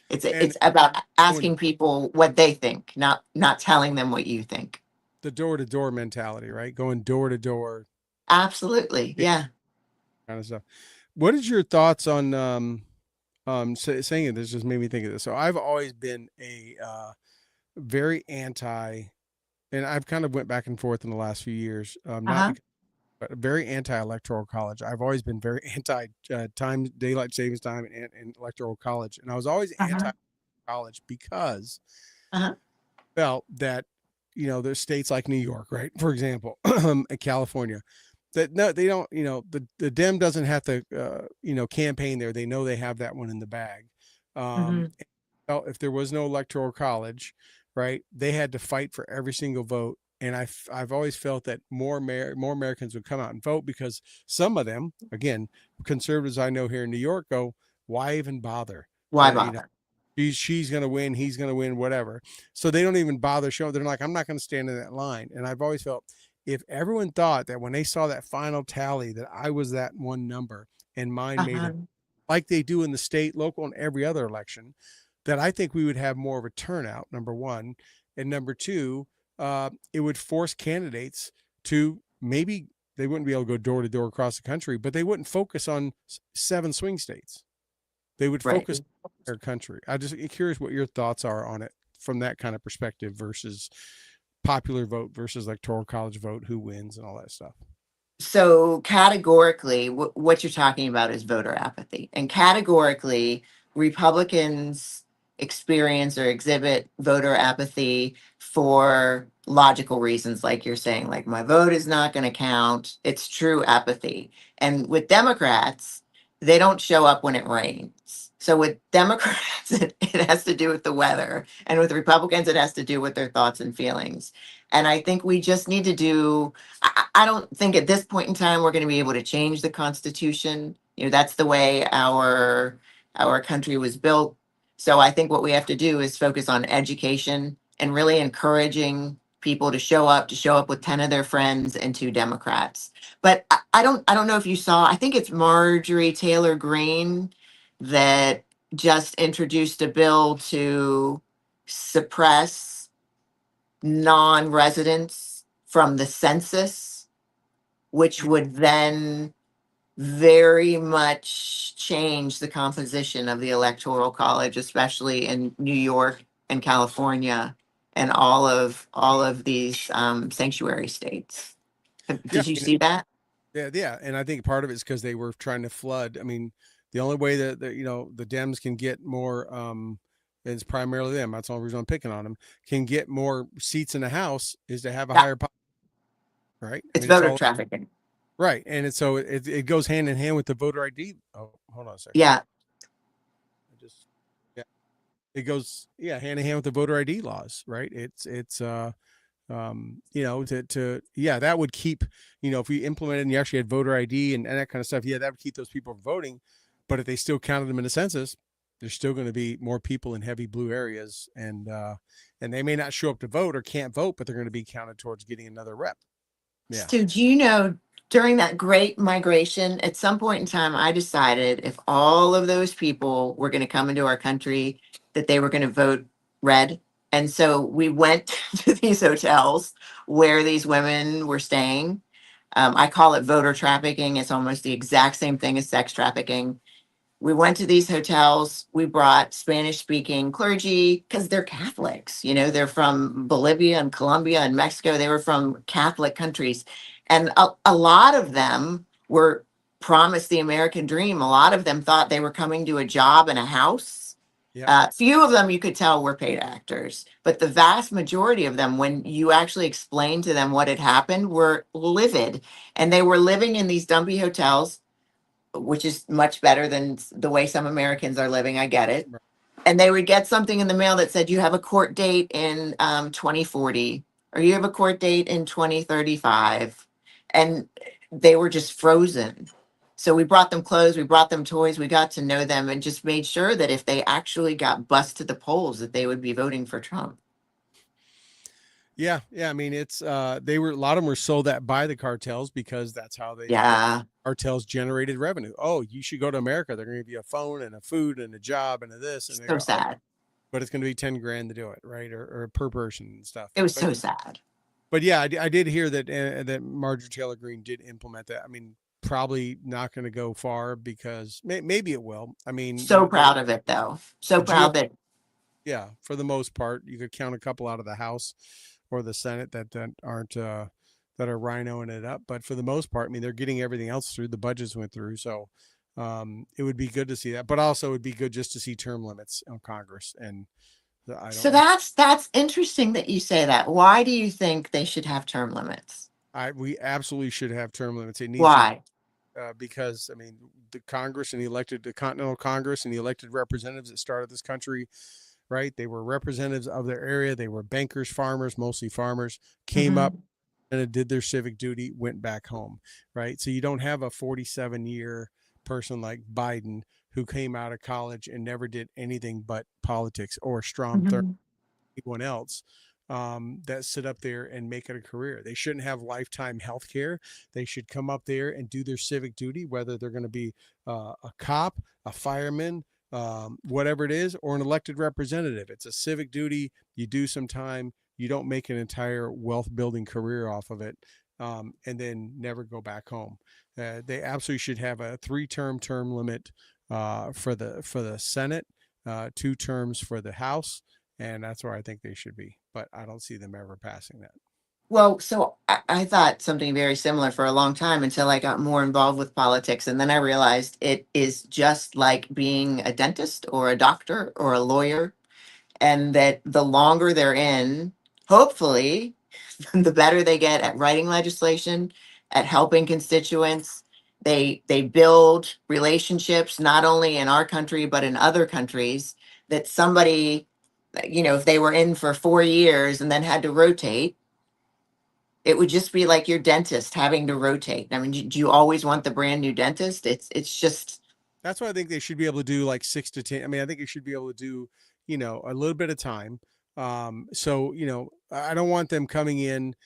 It's And it's about going asking people what they think, not telling them what you think. the door to door mentality, right? Going door to door, Absolutely. Yeah. kind of stuff. What is your thoughts on saying it? This just made me think of this. So I've always been a very anti, and I've kind of went back and forth in the last few years. Not Uh-huh. because very anti-electoral college. I've always been very anti daylight savings time and electoral college, and I was always Uh-huh. anti-college because Uh-huh. I felt that there's states like New York, right, for example, and California, that no, they don't. The Dem doesn't have to campaign there. They know they have that one in the bag. Hmm. Well, if there was no electoral college, right, they had to fight for every single vote. And I've always felt that more Americans would come out and vote because some of them, again, conservatives I know here in New York go, why even bother? Why bother? She's going to win, he's going to win, whatever. So they don't even bother showing. They're like, I'm not going to stand in that line. And I've always felt if everyone thought that when they saw that final tally that I was that one number and mine made Uh-huh. it like they do in the state, local, and every other election, that I think we would have more of a turnout, number one. And number two, it would force candidates to maybe they wouldn't be able to go door to door across the country, but they wouldn't focus on 7 swing states. They would Right. focus on their country. I just curious what your thoughts are on it from that kind of perspective versus popular vote versus electoral college vote, who wins and all that stuff. So categorically, what you're talking about is voter apathy. And categorically, Republicans experience or exhibit voter apathy for logical reasons, like you're saying, like my vote is not going to count. It's true apathy. And with Democrats, they don't show up when it rains. So with Democrats, it has to do with the weather. And with Republicans, it has to do with their thoughts and feelings. And I think we just need to do I don't think at this point in time we're going to be able to change the Constitution. That's the way our country was built. So I think what we have to do is focus on education and really encouraging people to show up with 10 of their friends and 2 Democrats. But I don't know if you saw, I think it's Marjorie Taylor Greene that just introduced a bill to suppress non-residents from the census, which would then very much change the composition of the electoral college, especially in New York and California and all of these sanctuary states. Yeah, Did you see that? yeah, and I think part of it is because they were trying to flood. I mean, the only way that the Dems can get more, it's primarily them. That's the only reason I'm picking on them. Can get more seats in the House is to have a Yeah, higher, right? I it's mean, it's voter all trafficking. right, and it goes hand in hand with the voter ID. Oh, hold on a second. Yeah, I just yeah, it goes hand in hand with the voter ID laws, right? That would keep, if we implemented and you actually had voter ID and that kind of stuff, that would keep those people from voting. But if they still counted them in a census, there's still going to be more people in heavy blue areas, and they may not show up to vote or can't vote, but they're going to be counted towards getting another rep. Yeah. Stu, do during that great migration, at some point in time, I decided if all of those people were going to come into our country, that they were going to vote red. And so we went to these hotels where these women were staying. I call it voter trafficking. It's almost the exact same thing as sex trafficking. We went to these hotels. We brought Spanish speaking clergy because they're Catholics. They're from Bolivia and Colombia and Mexico. They were from Catholic countries. And a lot of them were promised the American dream. A lot of them thought they were coming to a job and a house. Yeah. Few of them you could tell were paid actors, but the vast majority of them, when you actually explained to them what had happened, were livid. And they were living in these dumpy hotels, which is much better than the way some Americans are living. I get it. Right. And they would get something in the mail that said, you have a court date in 2040, or you have a court date in 2035. And they were just frozen. So we brought them clothes, we brought them toys, we got to know them and just made sure that if they actually got bussed to the polls, that they would be voting for Trump. Yeah. I mean, it's they were a lot of them were sold that by the cartels because that's how the Yeah. cartels generated revenue. Oh, you should go to America. They're going to give you a phone and a food and a job and a this, and they So go, oh, sad. but it's going to be 10 grand to do it, right? Or per person and stuff. It was so sad. But yeah, I did hear that Marjorie Taylor Greene did implement that. I mean, probably not going to go far because maybe it will. I mean, So proud of it, though. So the GOP, proud that yeah, for the most part, you could count a couple out of the House or the Senate that aren't that are rhinoing it up. But for the most part, I mean, they're getting everything else through. The budgets went through, so it would be good to see that. But also, it would be good just to see term limits on Congress. And I So don't. that's interesting that you say that. Why do you think they should have term limits? We absolutely should have term limits. It needs to be Why? because I mean, the Congress and the Continental Congress and the elected representatives that started this country, right? They were representatives of their area. They were bankers, farmers, mostly farmers, came up Mhm. and did their civic duty, went back home, right? So you don't have a 47-year person like Biden who came out of college and never did anything but politics, or Strom Thurmond, Mhm. anyone else that sit up there and make it a career. They shouldn't have lifetime health care. They should come up there and do their civic duty, whether they're going to be a cop, a fireman, whatever it is, or an elected representative. It's a civic duty. You do some time. You don't make an entire wealth building career off of it, and then never go back home. They absolutely should have a 3-term limit for the Senate, 2 terms for the House, and that's where I think they should be. But I don't see them ever passing that. Well, so I thought something very similar for a long time until I got more involved with politics. And then I realized it is just like being a dentist or a doctor or a lawyer. And that the longer they're in, hopefully, the better they get at writing legislation, at helping constituents. They build relationships not only in our country but in other countries. That somebody, if they were in for 4 years and then had to rotate, it would just be like your dentist having to rotate. I mean, do you always want the brand new dentist? It's just That's why I think they should be able to do like 6 to 10. I mean, I think you should be able to do, a little bit of time. So, I don't want them coming in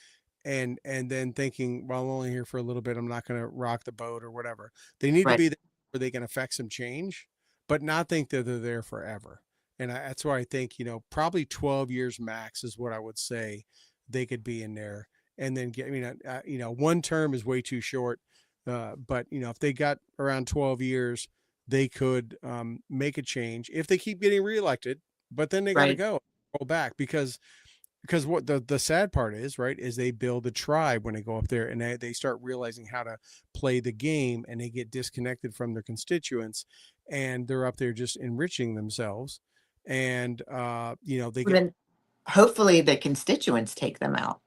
and then thinking, well, I'm only here for a little bit, I'm not going to rock the boat or whatever. They need to right. be there where they can affect some change, but not think that they're there forever. And that's why I think, probably 12 years max is what I would say they could be in there. And then get, 1 term is way too short. But if they got around 12 years, they could make a change if they keep getting reelected. But then they got to Right. go back, because what the sad part is, right, is they build a tribe when they go up there, and they start realizing how to play the game, and they get disconnected from their constituents, and they're up there just enriching themselves. And they Well, get, then hopefully the constituents take them out.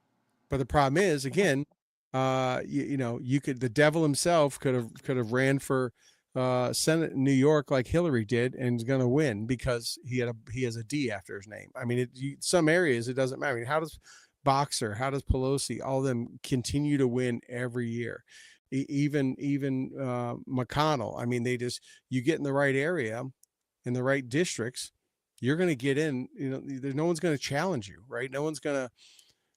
but the problem is, again, the devil himself could have ran for Senate in New York like Hillary did, and is going to win because he has a D after his name. I mean, some areas it doesn't matter. I mean, how does Boxer, how does Pelosi, all of them continue to win every year? Even McConnell. I mean, you get in the right area, in the right districts, you're going to get in. There's no one's going to challenge you, right? No one's going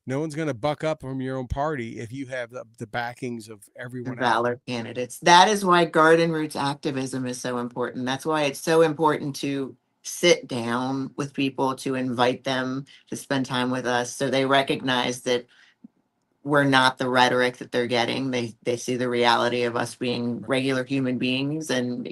to buck up from your own party if you have the backings of everyone else. Valor candidates. That is why garden roots activism is so important. That's why it's so important to sit down with people, to invite them to spend time with us so they recognize that we're not the rhetoric that they're getting. They see the reality of us being regular human beings. And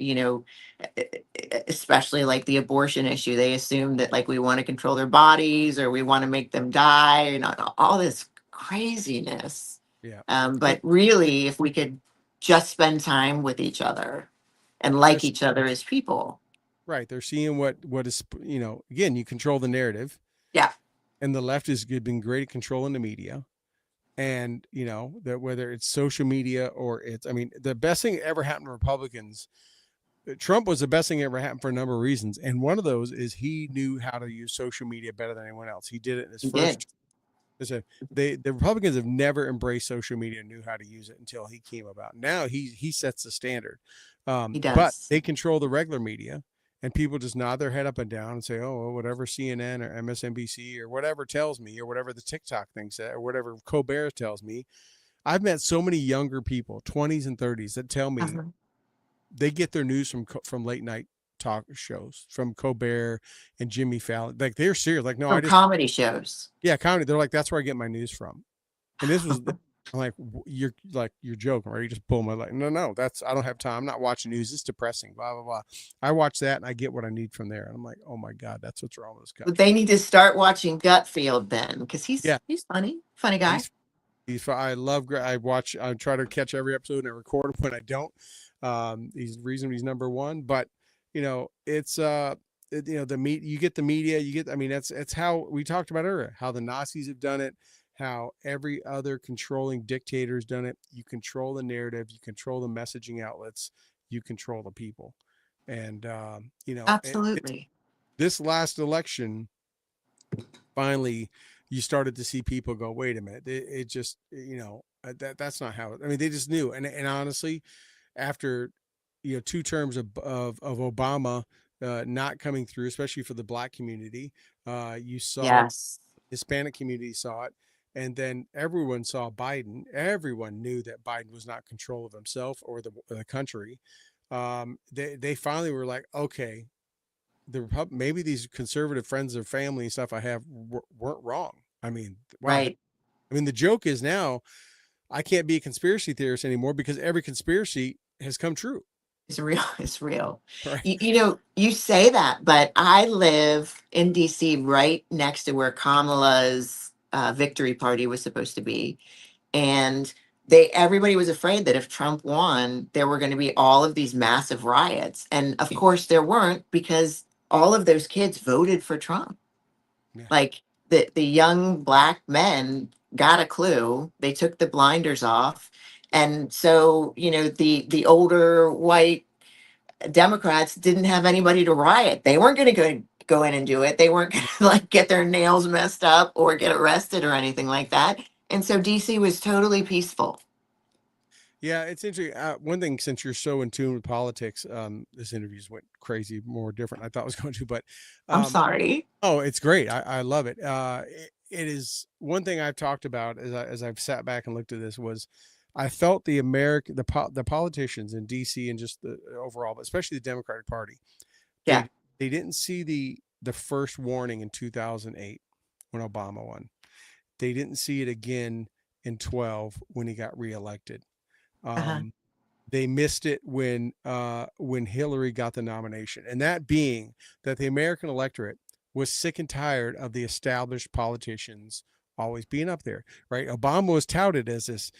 especially like the abortion issue, they assume that like we want to control their bodies or we want to make them die, and all this craziness. Yeah. But really, if we could just spend time with each other and They're like each other as people. right. They're seeing what is, again, you control the narrative, Yeah. and the left has been great at controlling the media. And, that whether it's social media or I mean, the best thing that ever happened to Republicans, Trump was the best thing that ever happened for a number of reasons. And one of those is he knew how to use social media better than anyone else. He did it in his He first. did. The Republicans have never embraced social media and knew how to use it until he came about. Now he sets the standard. He But does. they control the regular media, and people just nod their head up and down and say, oh, well, whatever CNN or MSNBC or whatever tells me, or whatever the TikTok thing said, or whatever Colbert tells me. I've met so many younger people, 20s and 30s, that tell me Uh-huh. they get their news from late night talk shows, from Colbert and Jimmy Fallon. Like, they're serious. Like, no, From comedy shows. yeah, comedy. They're like, that's where I get my news from. And this was, I'm like, you're joking, right? You just pull my leg. No, I don't have time. I'm not watching news. It's depressing, blah, blah, blah. I watch that and I get what I need from there. And I'm like, oh my God, that's what's wrong with this But country. they need to start watching Gutfield then, because he's Yeah. funny guy. I love. I watch. I try to catch every episode and I record when I don't. He's the reason he's number one. But it's the you get the media. You get. I mean, that's how we talked about earlier. How the Nazis have done it. How every other controlling dictator has done it. You control the narrative. You control the messaging outlets. You control the people. And Absolutely. this last election, finally you started to see people go, wait a minute, it just, that's not how I mean, they just knew. And honestly, after, two terms of Obama not coming through, especially for the Black community, you saw Yes. Hispanic community saw it. And then everyone saw Biden. Everyone knew that Biden was not in control of himself or the country. They finally were like, okay, maybe these conservative friends or family and stuff I have weren't wrong. I mean, wow. Right. I mean, the joke is now I can't be a conspiracy theorist anymore because every conspiracy has come true. It's real. It's real. Right. You say that, but I live in DC right next to where Kamala's victory party was supposed to be. And everybody was afraid that if Trump won, there were going to be all of these massive riots. And of course there weren't, because all of those kids voted for Trump. Yeah. Like the young Black men got a clue. They took the blinders off. And so, the older white Democrats didn't have anybody to riot. They weren't going to go in and do it. They weren't going to like get their nails messed up or get arrested or anything like that. And so DC was totally peaceful. Yeah, it's interesting. One thing, since you're so in tune with politics, this interview's went crazy, more different than I thought it was going to, but I'm sorry. oh, it's great. I love it. It is one thing I've talked about as I've sat back and looked at this was I felt the politicians in DC and just the overall, but especially the Democratic Party, Yeah. they didn't see the first warning in 2008 when Obama won. They didn't see it again in 12 when he got reelected. Uh-huh. They missed it when Hillary got the nomination, and that being that the American electorate was sick and tired of the established politicians always being up there, right? Obama was touted as this,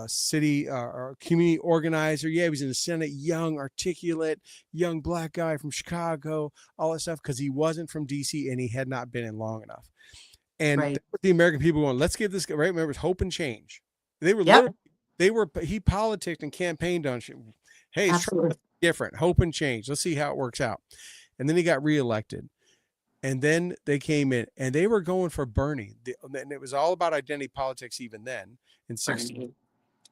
city or community organizer. Yeah, he was in the Senate, young, articulate, young Black guy from Chicago, all that stuff, because he wasn't from DC and he had not been in long enough. And Right. the American people going, let's give this guy, right? Remember, it's hope and change. They were Yep. he politicked and campaigned on shit. Hey, it's different. Hope and change. Let's see how it works out. And then he got reelected. And then they came in and they were going for Bernie. And it was all about identity politics even then in 60.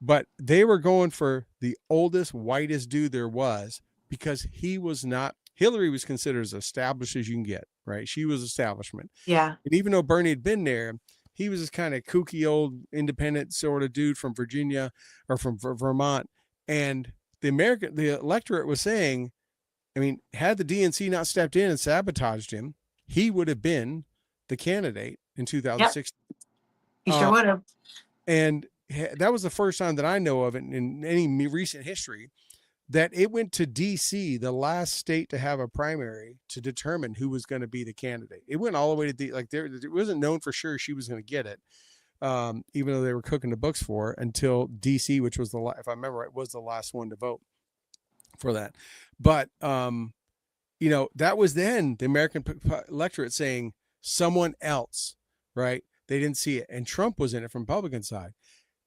But they were going for the oldest, whitest dude there was, because Hillary was considered as established as you can get, right? She was establishment. Yeah. And even though Bernie had been there, he was this kind of kooky old independent sort of dude from Virginia or from Vermont. And the electorate was saying, I mean, had the DNC not stepped in and sabotaged him, he would have been the candidate in 2016. Yep. He sure would have. And that was the first time that I know of it in any recent history that it went to DC, the last state to have a primary, to determine who was going to be the candidate. It went all the way to it wasn't known for sure she was going to get it, even though they were cooking the books for her, until DC, which was if I remember right, was the last one to vote for that. But that was then the American electorate saying someone else, right? They didn't see it, and Trump was in it from Republican side.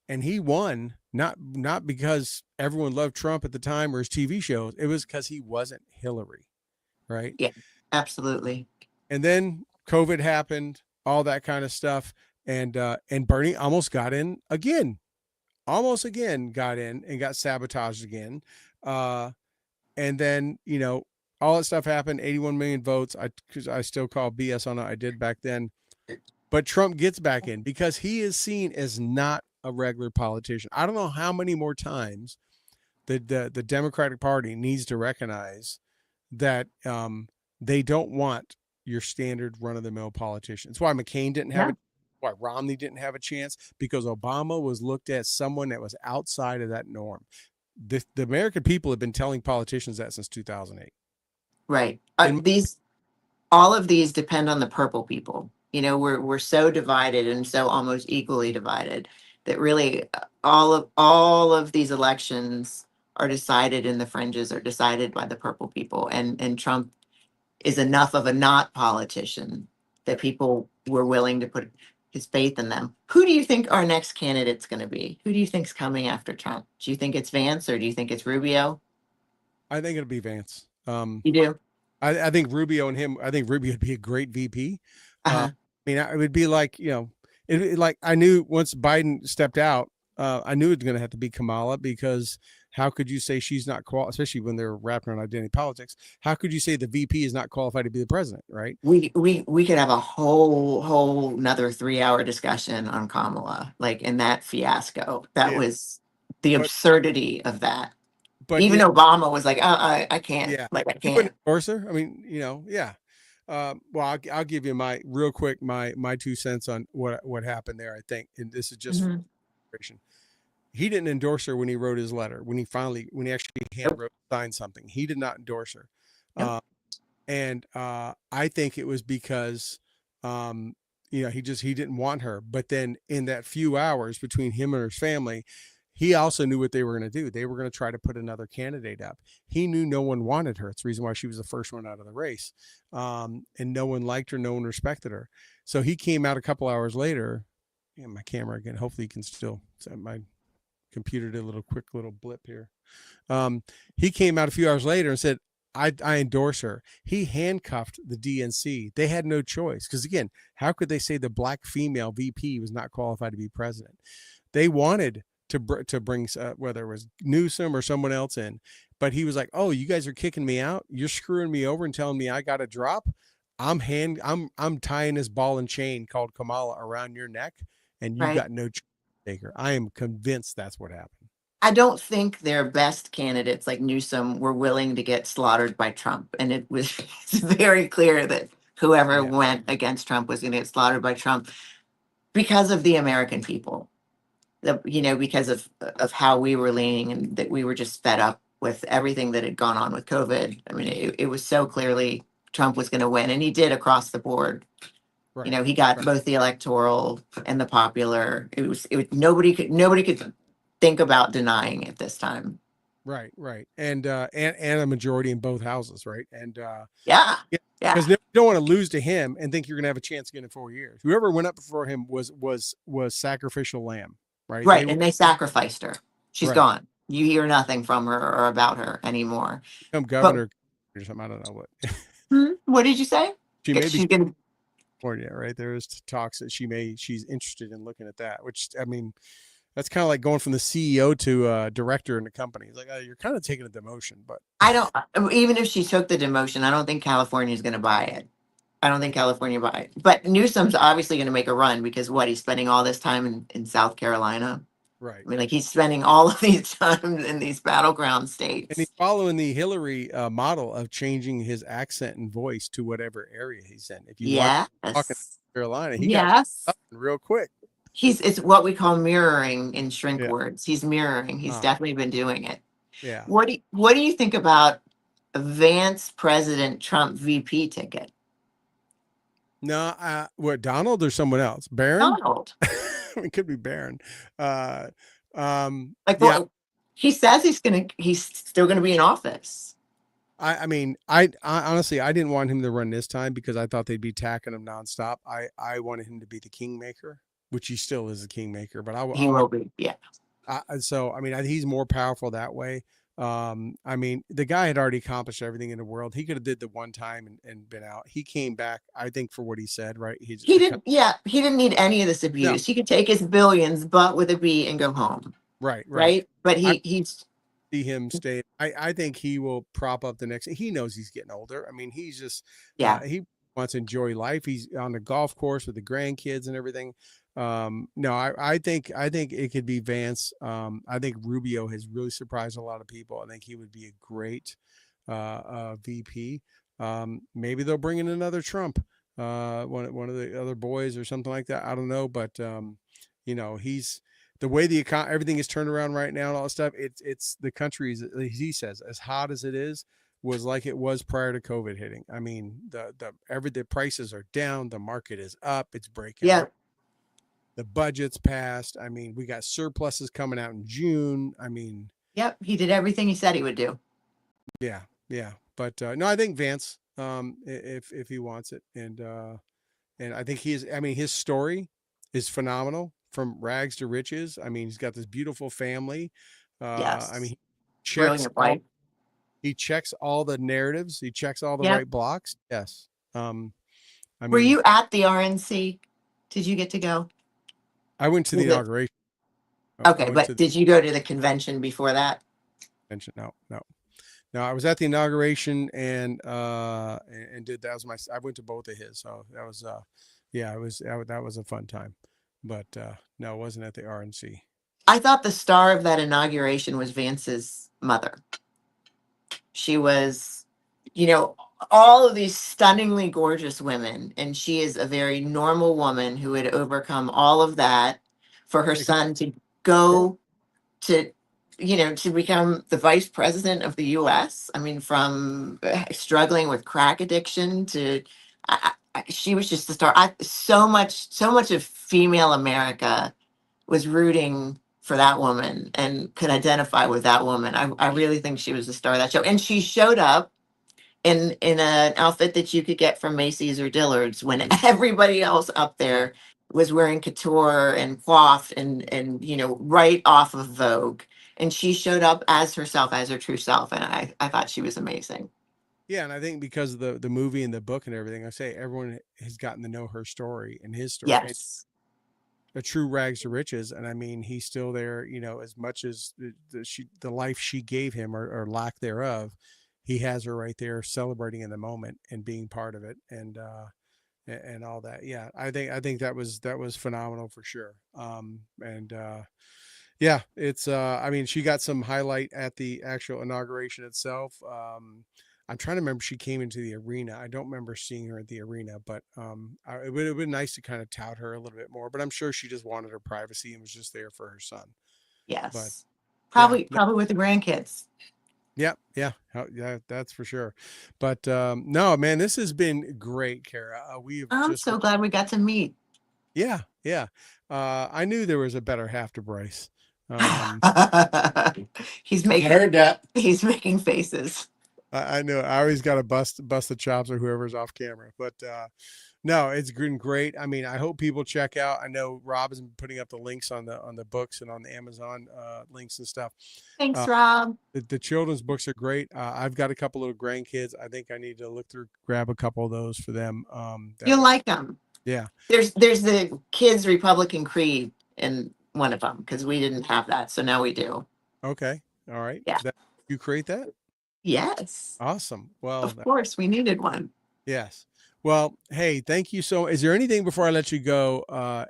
And he won not because everyone loved Trump at the time or his TV shows. It was because he wasn't Hillary, right? Yeah, absolutely. And then COVID happened, all that kind of stuff, and Bernie almost got in again, got in and got sabotaged again, and then all that stuff happened. 81 million votes. Because I still call BS on it. I did back then, but Trump gets back in because he is seen as not a regular politician. I don't know how many more times the Democratic Party needs to recognize that they don't want your standard run-of-the-mill politician. It's why McCain didn't have it, why Romney didn't have a chance, because Obama was looked at someone that was outside of that norm. The American people have been telling politicians that since 2008. Right. All of these depend on the purple people. We're so divided and so almost equally divided. that really all of these elections are decided in the fringes, are decided by the purple people, and Trump is enough of a not politician that people were willing to put his faith in them. Who do you think our next candidate's going to be? Who do you think's coming after Trump? Do you think it's Vance or do you think it's Rubio? I think it'll be Vance. You do? I think Rubio and him. I think Rubio would be a great VP. Uh-huh. I mean, it would be like, like I knew once Biden stepped out, I knew it was going to have to be Kamala, because how could you say she's not qualified, especially when they're wrapping around identity politics? How could you say the VP is not qualified to be the president, right? We could have a whole another 3-hour discussion on Kamala, like in that fiasco. That Yeah. was the But- absurdity of that. But Even Obama was like, I can't. Yeah. Like, I You can't. wouldn't endorse her. I mean, yeah. Well, I'll give you my 2 cents on what happened there. I think, and this is just Mhm. frustration. He didn't endorse her when he wrote his letter. When he actually hand wrote, signed something, he did not endorse her. Nope. And I think it was because, he didn't want her. But then in that few hours between him and his family, he also knew what they were going to do. They were going to try to put another candidate up. He knew no one wanted her. It's the reason why she was the first one out of the race. And no one liked her. No one respected her. So he came out a couple hours later. Yeah, my camera again. Hopefully you can still, my computer did a quick little blip here. He came out a few hours later and said, I endorse her. He handcuffed the DNC. They had no choice. Because again, how could they say the black female VP was not qualified to be president? They wanted to bring whether it was Newsom or someone else in, but he was like, "Oh, you guys are kicking me out. You're screwing me over and telling me I got to drop. I'm tying this ball and chain called Kamala around your neck, and you Right. got no choice to take her." I am convinced that's what happened. I don't think their best candidates like Newsom were willing to get slaughtered by Trump. And it was it's very clear that whoever Yeah. went against Trump was going to get slaughtered by Trump because of the American people. Because of how we were leaning and that we were just fed up with everything that had gone on with COVID. I mean, it was so clearly Trump was going to win, and he did across the board. Right. He got both the electoral and the popular. It was nobody could think about denying it this time. Right. And a majority in both houses, right? And Yeah. because you don't want to lose to him and think you're going to have a chance again in 4 years. Whoever went up before him was sacrificial lamb, right? Right, and they sacrificed her. She's Right. gone. You hear nothing from her or about her anymore. Become governor or something. I don't know what. What did you say? She may be She's gonna. California, right? There's talks that she's interested in looking at that, which, I mean, that's kind of like going from the CEO to director in the company. It's like, you're kind of taking a demotion, but I don't. Even if she took the demotion, I don't think California is going to buy it. I don't think California buy it. But Newsom's obviously going to make a run because he's spending all this time in South Carolina. right. I mean, like he's spending all of these times in these battleground states. And he's following the Hillary model of changing his accent and voice to whatever area he's in. If you watch talking Carolina, he got something real quick. It's what we call mirroring in shrink words. He's mirroring. He's definitely been doing it. Yeah. What do you think about a Vance President Trump VP ticket? No, what, Donald or someone else? Barron? Donald. It could be Barron. He says he's still gonna be in office. I mean, I honestly, I didn't want him to run this time because I thought they'd be tacking him nonstop. I wanted him to be the kingmaker, which he still is a kingmaker, but he will be. Yeah. So, I mean, he's more powerful that way. I mean, the guy had already accomplished everything in the world. He could have did the one time and been out. He came back, I think, for what he said, right? He didn't need any of this abuse. No. He could take his billions, but with a B, and go home. Right. But he's see him stay. I think he will prop up the next. He knows he's getting older. I mean, he's just he wants to enjoy life. He's on the golf course with the grandkids and everything. No, I think it could be Vance. I think Rubio has really surprised a lot of people. I think he would be a great VP. Maybe they'll bring in another Trump, one of the other boys or something like that. I don't know, but he's the way everything is turned around right now and all that stuff. It's the country is, he says, as hot as it is, was like it was prior to COVID hitting. I mean, the prices are down, the market is up, it's breaking. Yeah. The budget's passed. I mean, we got surpluses coming out in June. I mean, Yep, he did everything he said he would do. yeah, yeah. But no, I think Vance, if he wants it, and I think I mean, his story is phenomenal from rags to riches. I mean, he's got this beautiful family. I mean, Yes, he checks brilliant all wife. he checks all the narratives. He checks all the Yep. right blocks. Yes. I Were mean, you at the RNC? Did you get to go? I went to the Was it inauguration. I okay? went to But the did you go to the convention before that? convention. No, no, no. I was at the inauguration and did that was my. I went to both of his, so that was yeah, that was a fun time. But no, it wasn't at the RNC. I thought the star of that inauguration was Vance's mother. She was, you know, all of these stunningly gorgeous women, and she is a very normal woman who had overcome all of that for her son to go to, you know, to become the vice president of the US. I mean, from struggling with crack addiction to, she was just the star. So much of female America was rooting for that woman and could identify with that woman. I really think she was the star of that show. And she showed up in an outfit that you could get from Macy's or Dillard's when everybody else up there was wearing couture and coiffed and you know, right off of Vogue. And she showed up as herself, as her true self. And I thought she was amazing. Yeah, and I think because of the movie and the book and everything, I say everyone has gotten to know her story and his story. And Yes. a true rags to riches, and I mean, he's still there. You know, as much as the life she gave him or lack thereof, he has her right there, celebrating in the moment and being part of it, and all that. Yeah, I think that was phenomenal for sure. And yeah, it's I mean, she got some highlight at the actual inauguration itself. I'm trying to remember, she came into the arena. I don't remember seeing her at the arena, but it would have been nice to kind of tout her a little bit more, but I'm sure she just wanted her privacy and was just there for her son. But Yes. yeah, Probably with the grandkids. yeah, yeah, yeah, that's for sure. But no, man, this has been great, Kara. We have I'm just so glad we got to meet. yeah, yeah. I knew there was a better half to Bryce. Um, He's I making heard that. he's making faces. I know I always got to bust the chops or whoever's off camera, but no, it's been great. I mean, I hope people check out. I know Rob has been putting up the links on the books and on the Amazon links and stuff. Thanks, Uh, Rob. the children's books are great. I've got a couple little grandkids. I think I need to look through, grab a couple of those for them. That You'll would, like them. yeah. There's the kids Republican Creed in one of them because we didn't have that, so now we do. Okay. All right. Yeah. That you create that? Yes, Awesome. Well, of course we needed one. yes. Well, hey, thank you so. Is there anything before I let you go?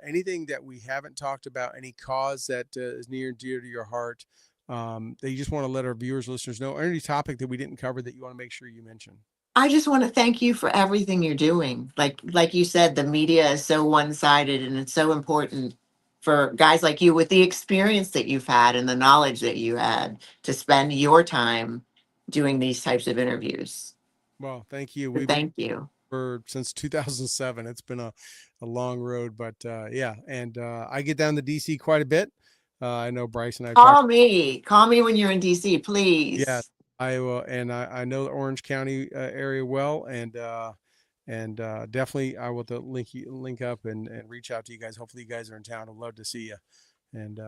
Anything that we haven't talked about? Any cause that is near and dear to your heart that you just want to let our viewers, listeners know? Or any topic that we didn't cover that you want to make sure you mention? I just want to thank you for everything you're doing. Like you said, the media is so one-sided, and it's so important for guys like you with the experience that you've had and the knowledge that you had to spend your time doing these types of interviews. Well, thank you. So We've been thank you. for since 2007. It's been a long road, but yeah. And I get down to DC quite a bit. I know Bryce and I talked. Call me when you're in DC, Yeah, please. I will, and I know the Orange County area well, and definitely I will link up and reach out to you guys. Hopefully, you guys are in town. I'd love to see you. And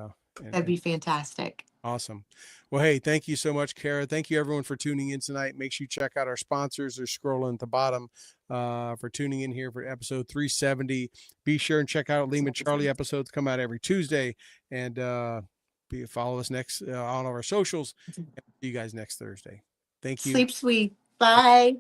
That'd be fantastic. awesome. Well, hey, thank you so much, Kara. Thank you everyone for tuning in tonight. Make sure you check out our sponsors. They're scrolling at the bottom for tuning in here for episode 370. Be sure and check out Lehman Charlie episodes come out every Tuesday, and follow us next on all of our socials. See you guys next Thursday. Thank you. Sleep sweet. Bye.